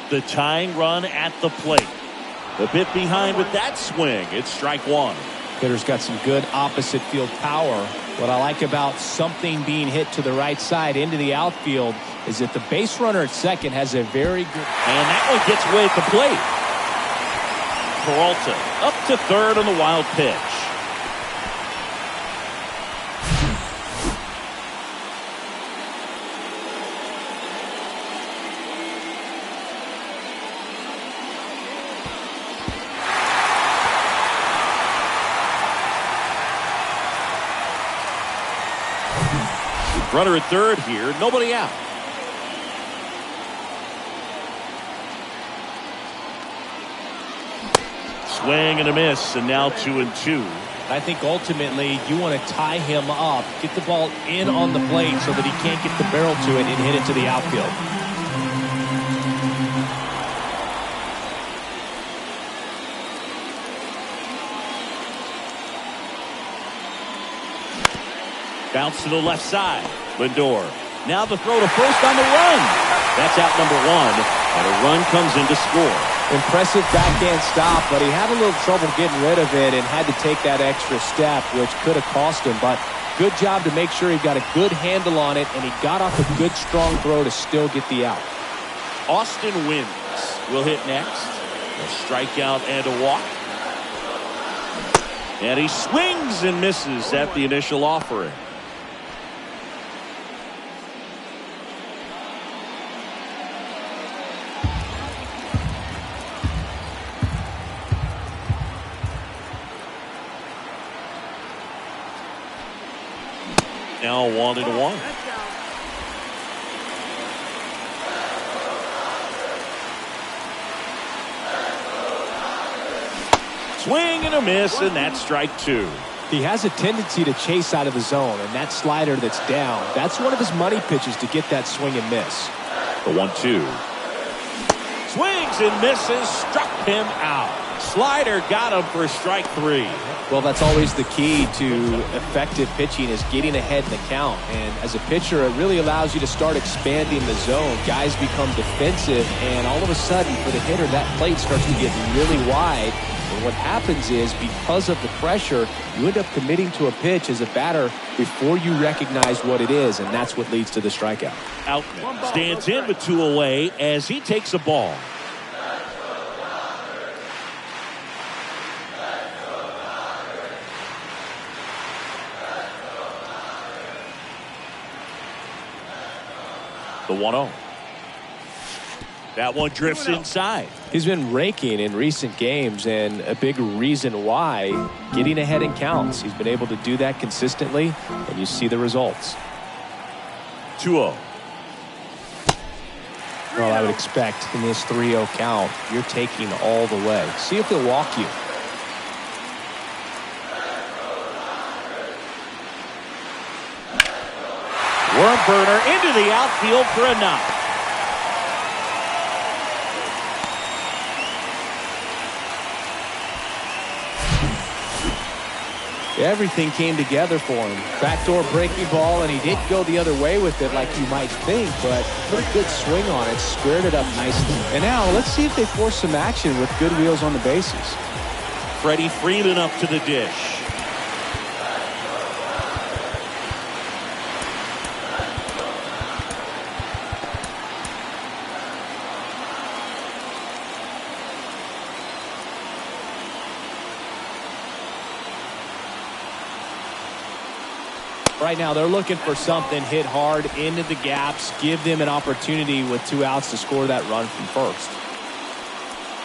C: The tying run at the plate. A bit behind with that swing. It's strike 1.
E: Hitter's got some good opposite field power. What I like about something being hit to the right side into the outfield is that the base runner at second has a very good...
C: And that one gets away at the plate. Peralta up to third on the wild pitch. Runner at third here, nobody out. Swing and a miss, and now 2-2.
E: I think ultimately you want to tie him up, get the ball in on the plate so that he can't get the barrel to it and hit it to the outfield.
C: Bounce to the left side. Lindor. Now the throw to first on the run. That's out number one, and a run comes in to score.
E: Impressive backhand stop, but he had a little trouble getting rid of it and had to take that extra step, which could have cost him. But good job to make sure he got a good handle on it, and he got off a good, strong throw to still get the out.
C: Austin Wynns will hit next. A strikeout and a walk. And he swings and misses at the initial offering. Now 1-1. Swing and a miss, and that's strike two.
E: He has a tendency to chase out of the zone, and that slider that's down, that's one of his money pitches to get that swing and miss.
C: The 1-2. Swings and misses, struck him out. Slider got him for strike three.
E: Well, that's always the key to effective pitching, is getting ahead in the count. And as a pitcher, it really allows you to start expanding the zone. Guys become defensive, and all of a sudden, for the hitter, that plate starts to get really wide. And what happens is, because of the pressure, you end up committing to a pitch as a batter before you recognize what it is, and that's what leads to the strikeout.
C: Outman stands in with two away as he takes a ball. The 1-0. That one drifts inside.
E: He's been raking in recent games, and a big reason why, getting ahead in counts. He's been able to do that consistently, and you see the results.
C: 2-0.
E: Well, I would expect in this 3-0 count, you're taking all the way. See if he'll walk you.
C: Worm burner into the outfield for a knock.
E: Everything came together for him. Backdoor breaking ball, and he didn't go the other way with it like you might think, but put a good swing on it, squared it up nicely. And now let's see if they force some action with good wheels on the bases.
C: Freddie Freeman up to the dish.
E: Right now, they're looking for something, hit hard into the gaps, give them an opportunity with 2 outs to score that run from first.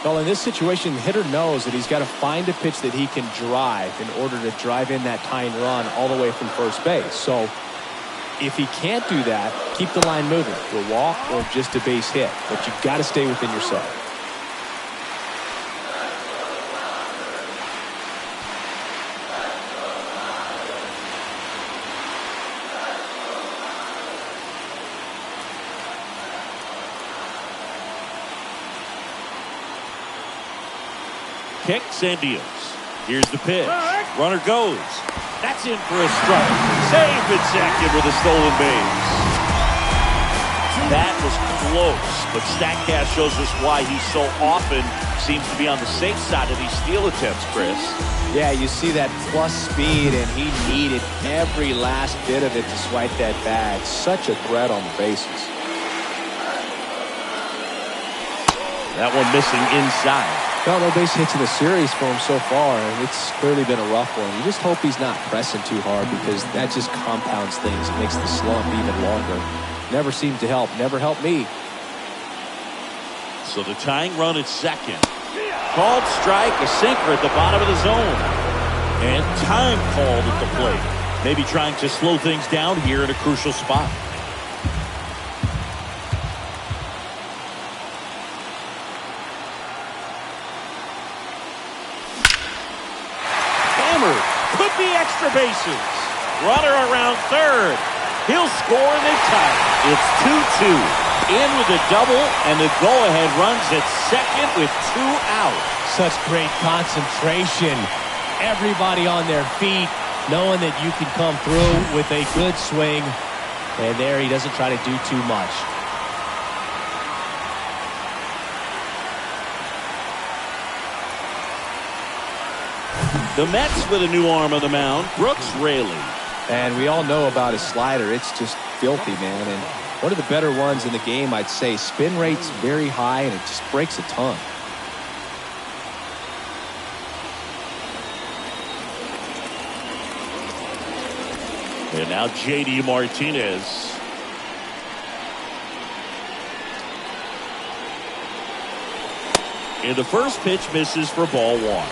E: Well, in this situation, the hitter knows that he's got to find a pitch that he can drive in order to drive in that tying run all the way from first base. So if he can't do that, keep the line moving to a walk or just a base hit. But you've got to stay within yourself.
C: Kicks and deals. Here's the pitch. Runner goes. That's in for a strike. Saved at second with a stolen base. That was close, but StatCast shows us why he so often seems to be on the safe side of these steal attempts, Chris.
E: Yeah, you see that plus speed, and he needed every last bit of it to swipe that bag. Such a threat on the bases.
C: That one missing inside.
E: Well, no base hits in the series for him so far, and it's clearly been a rough one. You just hope he's not pressing too hard, because that just compounds things. It makes the slump even longer. Never seemed to help. Never helped me.
C: So the tying run at second. Called strike, a sinker at the bottom of the zone. And time called at the plate. Maybe trying to slow things down here in a crucial spot. Hammered. Could be extra bases. Runner around third. He'll score and they tie it. It's 2-2. In with a double, and the go-ahead runs at second with 2 out.
E: Such great concentration. Everybody on their feet, knowing that you can come through with a good swing. And there he doesn't try to do too much.
C: The Mets with a new arm on the mound, Brooks Raley.
E: And we all know about his slider. It's just filthy, man. And one of the better ones in the game, I'd say. Spin rate's very high, and it just breaks a ton.
C: And now J.D. Martinez. And the first pitch misses for ball 1.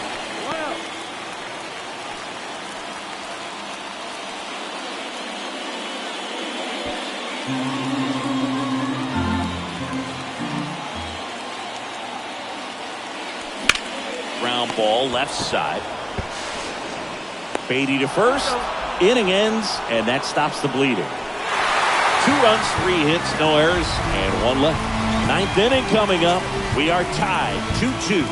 C: Ground ball left side. Beatty to first. Inning ends, and that stops the bleeding. 2 runs, 3 hits, no errors, and 1 left. 9th inning coming up. We are tied 2-2.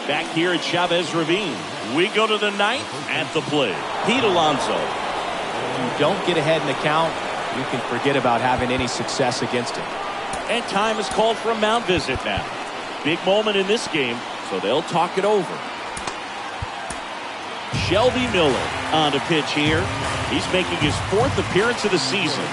C: Back here at Chavez Ravine, we go to the 9th at the plate. Pete Alonso.
E: If you don't get ahead in the count, you can forget about having any success against him.
C: And time is called for a mound visit now. Big moment in this game, so they'll talk it over. Shelby Miller on to pitch here. He's making his 4th appearance of the season.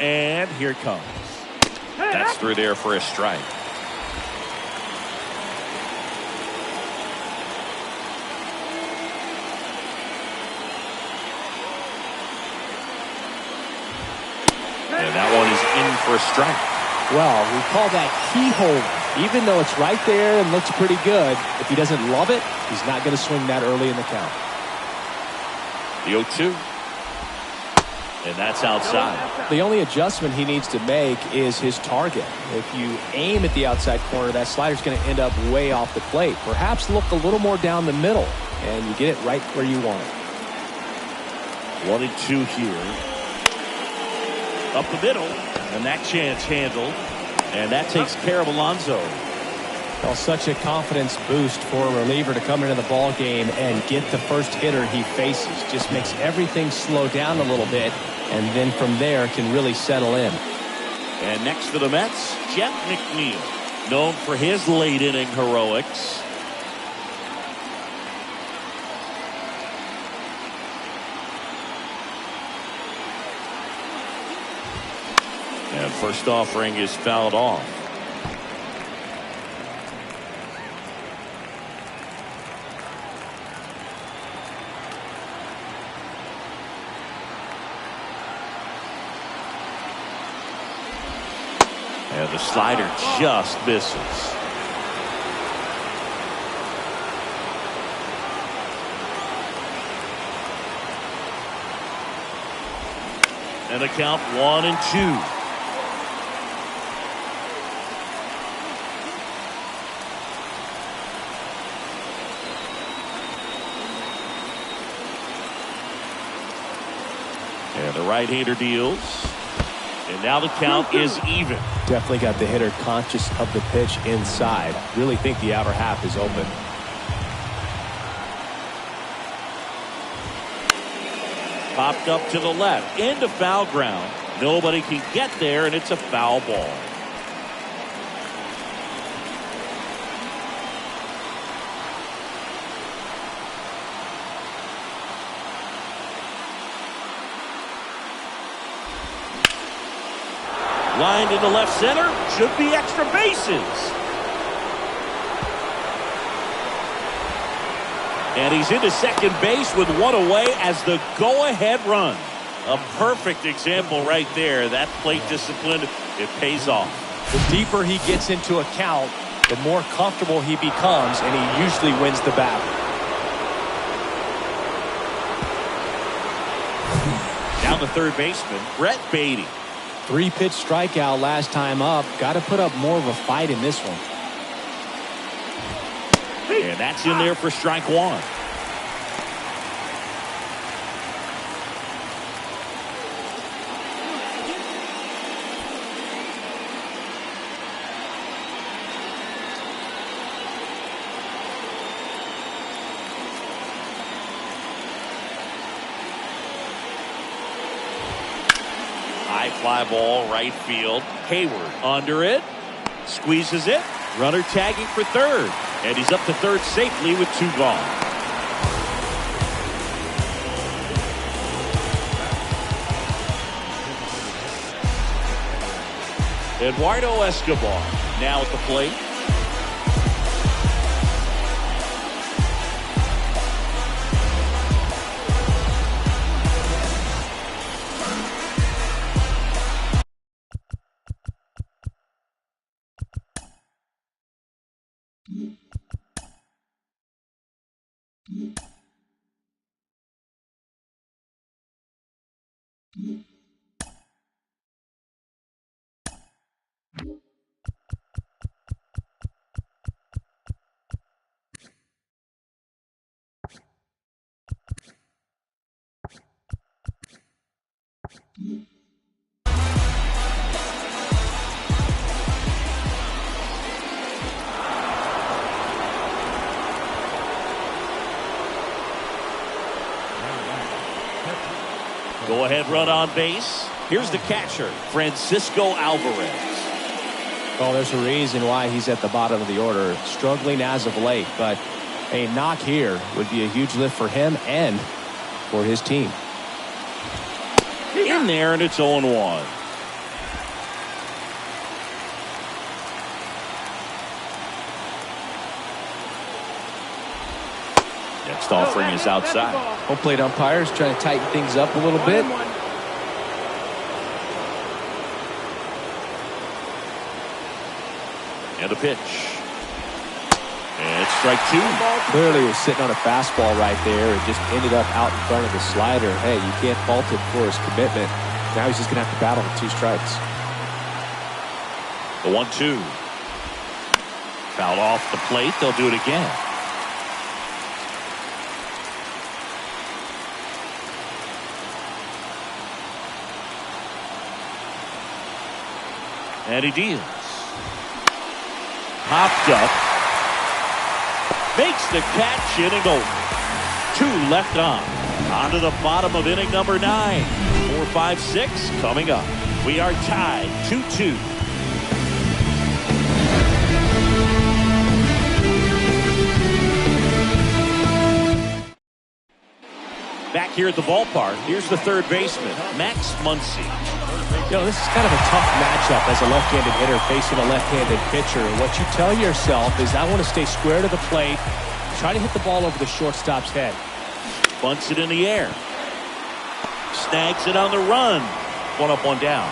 C: And here it comes. That's through there for a strike. And that one is in for a strike.
E: Well, we call that keyhole. Even though it's right there and looks pretty good, if he doesn't love it, he's not going to swing that early in the count.
C: The 0-2. And that's outside.
E: The only adjustment he needs to make is his target. If you aim at the outside corner, that slider's going to end up way off the plate. Perhaps look a little more down the middle, and you get it right where you want it.
C: 1-2 here. Up the middle, and that chance handled, and that takes care of Alonso.
E: Well, such a confidence boost for a reliever to come into the ball game and get the first hitter he faces. Just makes everything slow down a little bit, and then from there can really settle in.
C: And next for the Mets, Jeff McNeil, known for his late inning heroics. And first offering is fouled off. And the slider just misses. And the count 1-2. And the right-hander deals. And now the count is even.
E: Definitely got the hitter conscious of the pitch inside. Really think the outer half is open.
C: Popped up to the left. Into foul ground. Nobody can get there, and it's a foul ball. Lined into left center, should be extra bases. And he's into second base with one away as the go-ahead run. A perfect example right there. That plate discipline, it pays off.
D: The deeper he gets into a count, the more comfortable he becomes, and he usually wins the battle.
C: Down the third baseman, Brett Beatty.
D: 3-pitch strikeout last time up. Got to put up more of a fight in this one.
C: And that's in there for strike one. High fly ball, right field. Hayward under it. Squeezes it. Runner tagging for third. And he's up to third safely with 2 gone. Eduardo Escobar now at the plate. Go ahead run on base. Here's the catcher, Francisco Alvarez.
D: Well, there's a reason why he's at the bottom of the order. Struggling as of late, but a knock here would be a huge lift for him and for his team.
C: In there, and it's 0-1. Next offering is outside.
D: Home plate umpires trying to tighten things up a little bit.
C: And a pitch. And it's strike 2.
D: Clearly was sitting on a fastball right there and just ended up out in front of the slider. Hey, you can't fault him for his commitment. Now he's just going to have to battle with 2 strikes.
C: The 1-2. Fouled off the plate. They'll do it again. And he deals. Popped up. Makes the catch, inning over. 2 left on. On to the bottom of inning number 9. 4, 5, 6 coming up. We are tied 2-2. Back here at the ballpark, here's the third baseman, Max Muncy.
D: You know, this is kind of a tough matchup as a left-handed hitter facing a left-handed pitcher. And what you tell yourself is, I want to stay square to the plate, try to hit the ball over the shortstop's head.
C: Bunts it in the air. Snags it on the run. 1 up, 1 down.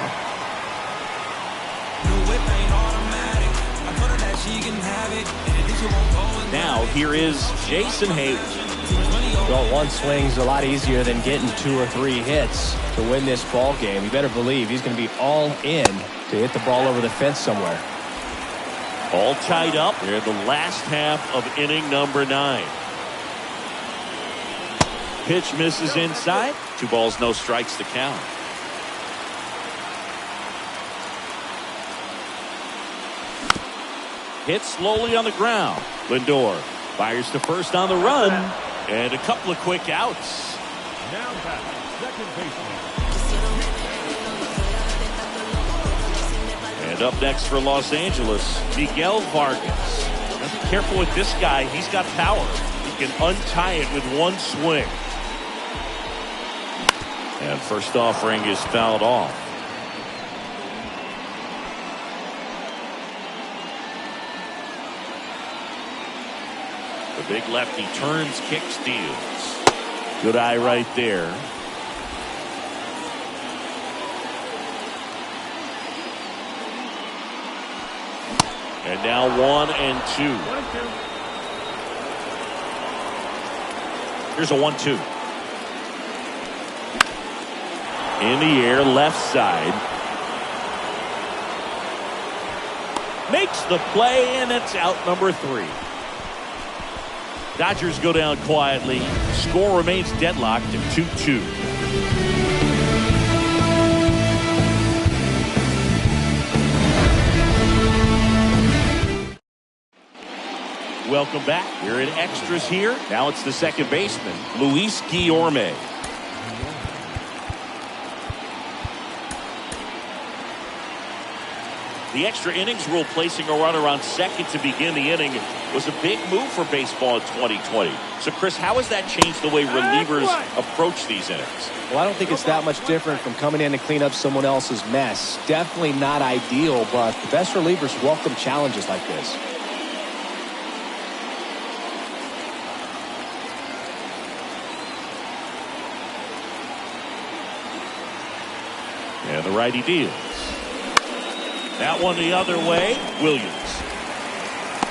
C: Now here is Jason Hayward.
D: Well, 1 swing's a lot easier than getting 2 or 3 hits to win this ball game. You better believe he's going to be all in to hit the ball over the fence somewhere.
C: All tied up. They're in the last half of inning number 9. Pitch misses inside. 2 balls, no strikes to count. Hit slowly on the ground. Lindor fires to first on the run. And a couple of quick outs.
F: Now back, second baseman.
C: And up next for Los Angeles, Miguel Vargas. Now be careful with this guy. He's got power. He can untie it with 1 swing. And first offering is fouled off. The Big lefty turns, kicks, deals. Good eye right there. And now 1-2.
B: 1-2.
C: Here's a 1-2. In the air, left side. Makes the play, and it's out number 3. Dodgers go down quietly. Score remains deadlocked at 2-2. Welcome back. We're in extras here. Now it's the second baseman, Luis Guillorme. The extra innings rule placing a runner on second to begin the inning was a big move for baseball in 2020. So, Chris, how has that changed the way relievers approach these innings?
E: Well, I don't think it's that much different from coming in to clean up someone else's mess. Definitely not ideal, but the best relievers welcome challenges like this.
C: And the righty deals. That one the other way. Williams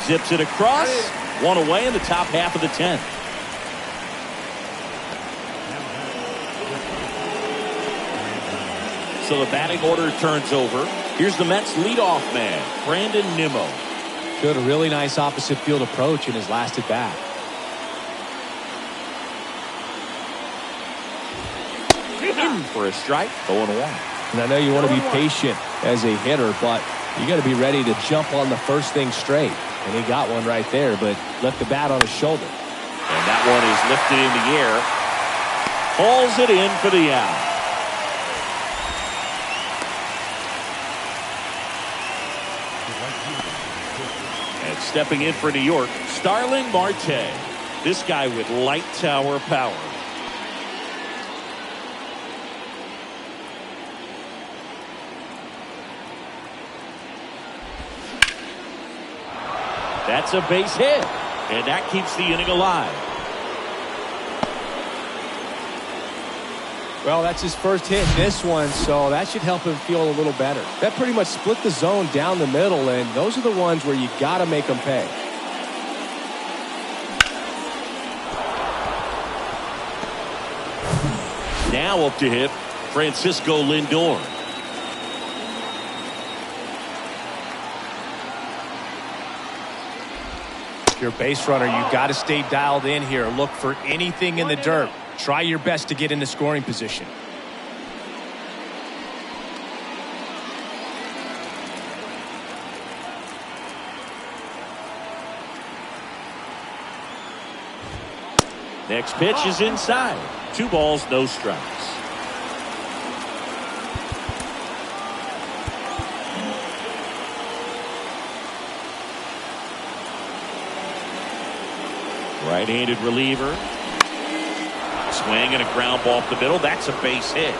C: zips it across. One away in the top half of the 10th. So the batting order turns over. Here's the Mets leadoff man, Brandon Nimmo.
E: Showed a really nice opposite field approach in his last at bat.
C: In for a strike. 0-1.
E: And I know you want to be patient as a hitter, but you got to be ready to jump on the first thing straight. And he got one right there, but left the bat on his shoulder.
C: And that one is lifted in the air. Hauls it in for the out. And stepping in for New York, Starling Marte. This guy with light tower power. That's a base hit, and that keeps the inning alive.
E: Well, that's his first hit in this one, so that should help him feel a little better. That pretty much split the zone down the middle, and those are the ones where you got to make them pay.
C: Now up to hit, Francisco Lindor.
E: Your base runner, you got to stay dialed in here. Look for anything in the dirt. Try your best to get into scoring position.
C: Next pitch is inside. 2 balls, no strikes. Right-handed reliever. Swing and a ground ball up the middle. That's a base hit.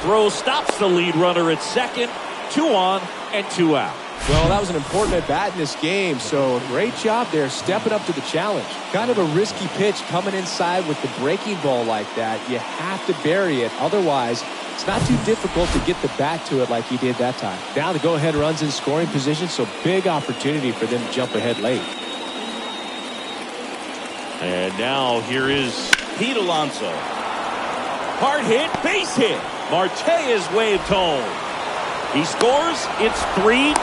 C: Throw stops the lead runner at second. 2 on and 2 out.
E: Well, that was an important at bat in this game, so great job there stepping up to the challenge. Kind of a risky pitch coming inside with the breaking ball like that. You have to bury it. Otherwise, it's not too difficult to get the bat to it like he did that time. Now the go-ahead runs in scoring position, so big opportunity for them to jump ahead late.
C: And now here is Pete Alonso. Hard hit, base hit. Marte is waved home. He scores. It's 3-2.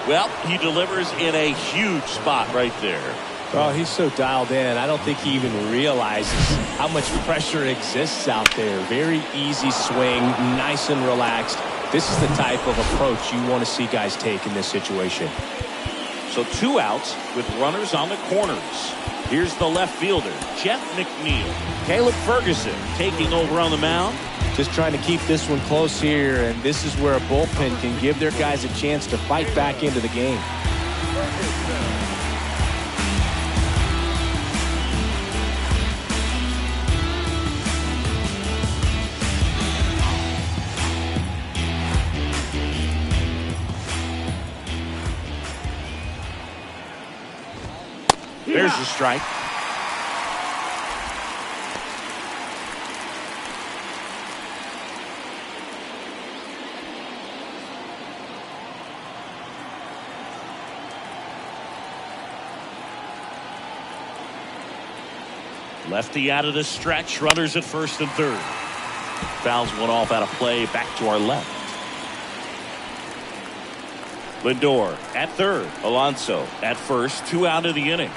C: Well, he delivers in a huge spot right there.
E: Oh, he's so dialed in. I don't think he even realizes how much pressure exists out there. Very easy swing, nice and relaxed. This is the type of approach you want to see guys take in this situation.
C: So 2 outs with runners on the corners. Here's the left fielder, Jeff McNeil. Caleb Ferguson taking over on the mound.
E: Just trying to keep this one close here, and this is where a bullpen can give their guys a chance to fight back into the game.
C: There's the strike. Lefty out of the stretch. Runners at first and third. Fouls one off out of play. Back to our left. Lindor at third. Alonso at first. 2 out of the inning.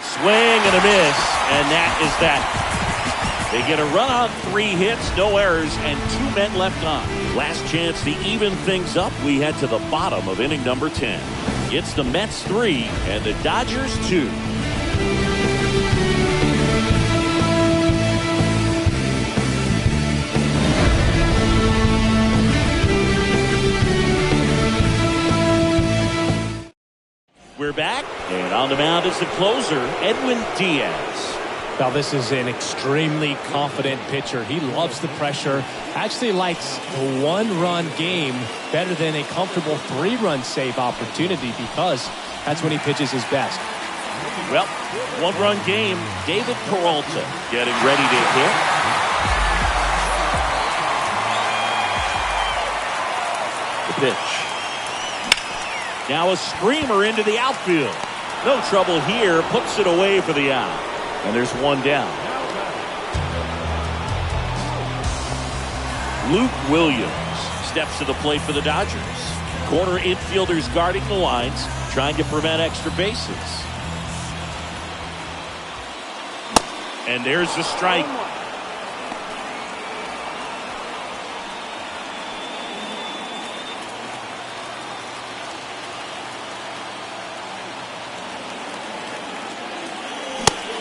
C: Swing and a miss. And that is that. They get a run on 3 hits, no errors, and 2 men left on. Last chance to even things up. We head to the bottom of inning number 10. It's the Mets 3 and the Dodgers 2. We're back, and on the mound is the closer, Edwin Diaz.
E: Now, this is an extremely confident pitcher. He loves the pressure. Actually likes the 1-run game better than a comfortable 3-run save opportunity because that's when he pitches his best.
C: Well, 1-run game. David Peralta getting ready to hit. The pitch. Now a screamer into the outfield. No trouble here. Puts it away for the out. And there's 1 down. Luke Williams steps to the plate for the Dodgers. Corner infielders guarding the lines, trying to prevent extra bases. And there's the strike.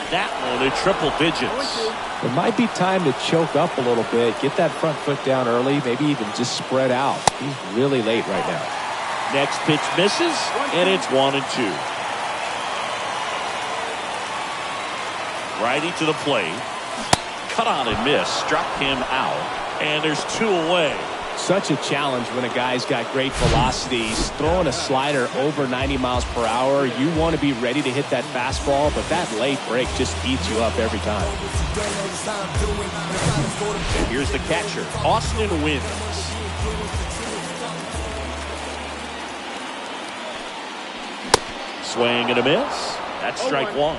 C: That one in triple digits.
E: It might be time to choke up a little bit, get that front foot down early, maybe even just spread out. He's really late right now.
C: Next pitch misses, and it's 1-2. Righty to the plate. Cut on and miss. Struck him out, and there's 2 away.
E: Such a challenge when a guy's got great velocity. He's throwing a slider over 90 miles per hour. You want to be ready to hit that fastball, but that late break just eats you up every time.
C: And here's the catcher, Austin Wins. Swing and a miss. That's strike 1.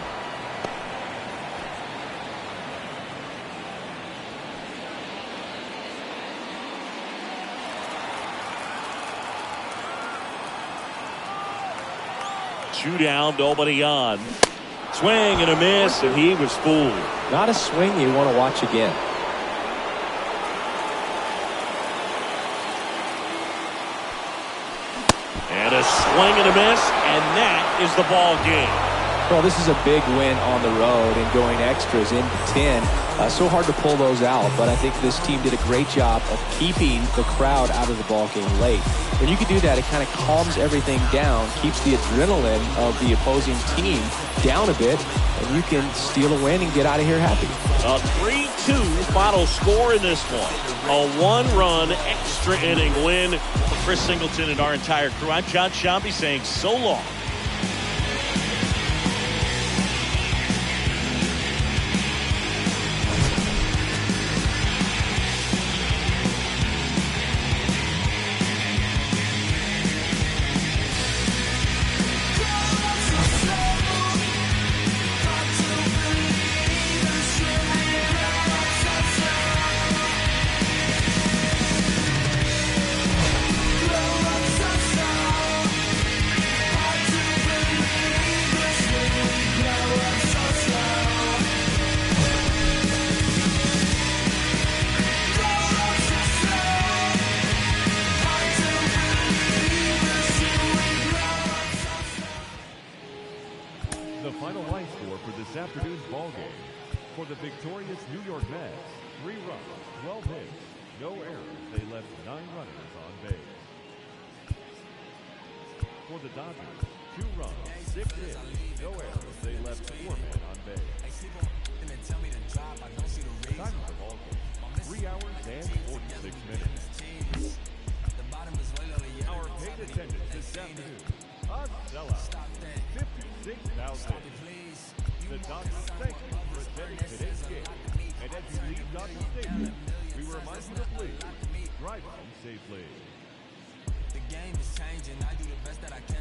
C: Two down, nobody on. Swing and a miss, and he was fooled.
E: Not a swing you want to watch again.
C: And a swing and a miss, and that is the ball game.
E: Well, this is a big win on the road and going extras into 10. So hard to pull those out, but I think this team did a great job of keeping the crowd out of the ball game late. When you can do that, it kind of calms everything down, keeps the adrenaline of the opposing team down a bit, and you can steal a win and get out of here happy.
C: A 3-2 final score in this one. A 1-run extra inning win for Chris Singleton and our entire crew. I'm John Shambi saying so long.
F: The final line score for this afternoon's ball game. For the victorious New York Mets, 3 runs, 12 hits, no errors. They left 9 runners on base. For the Dodgers, 2 runs, 6 hits, no errors. They left 4 men on base. Time of the ball game, 3 hours and 46 minutes. Our afternoon, a sellout, 56,000. The Dodgers thank you for attending today's game. And as you leave Dodger Stadium, we remind you to please drive home safely.
G: The game is changing. I do the best that I can.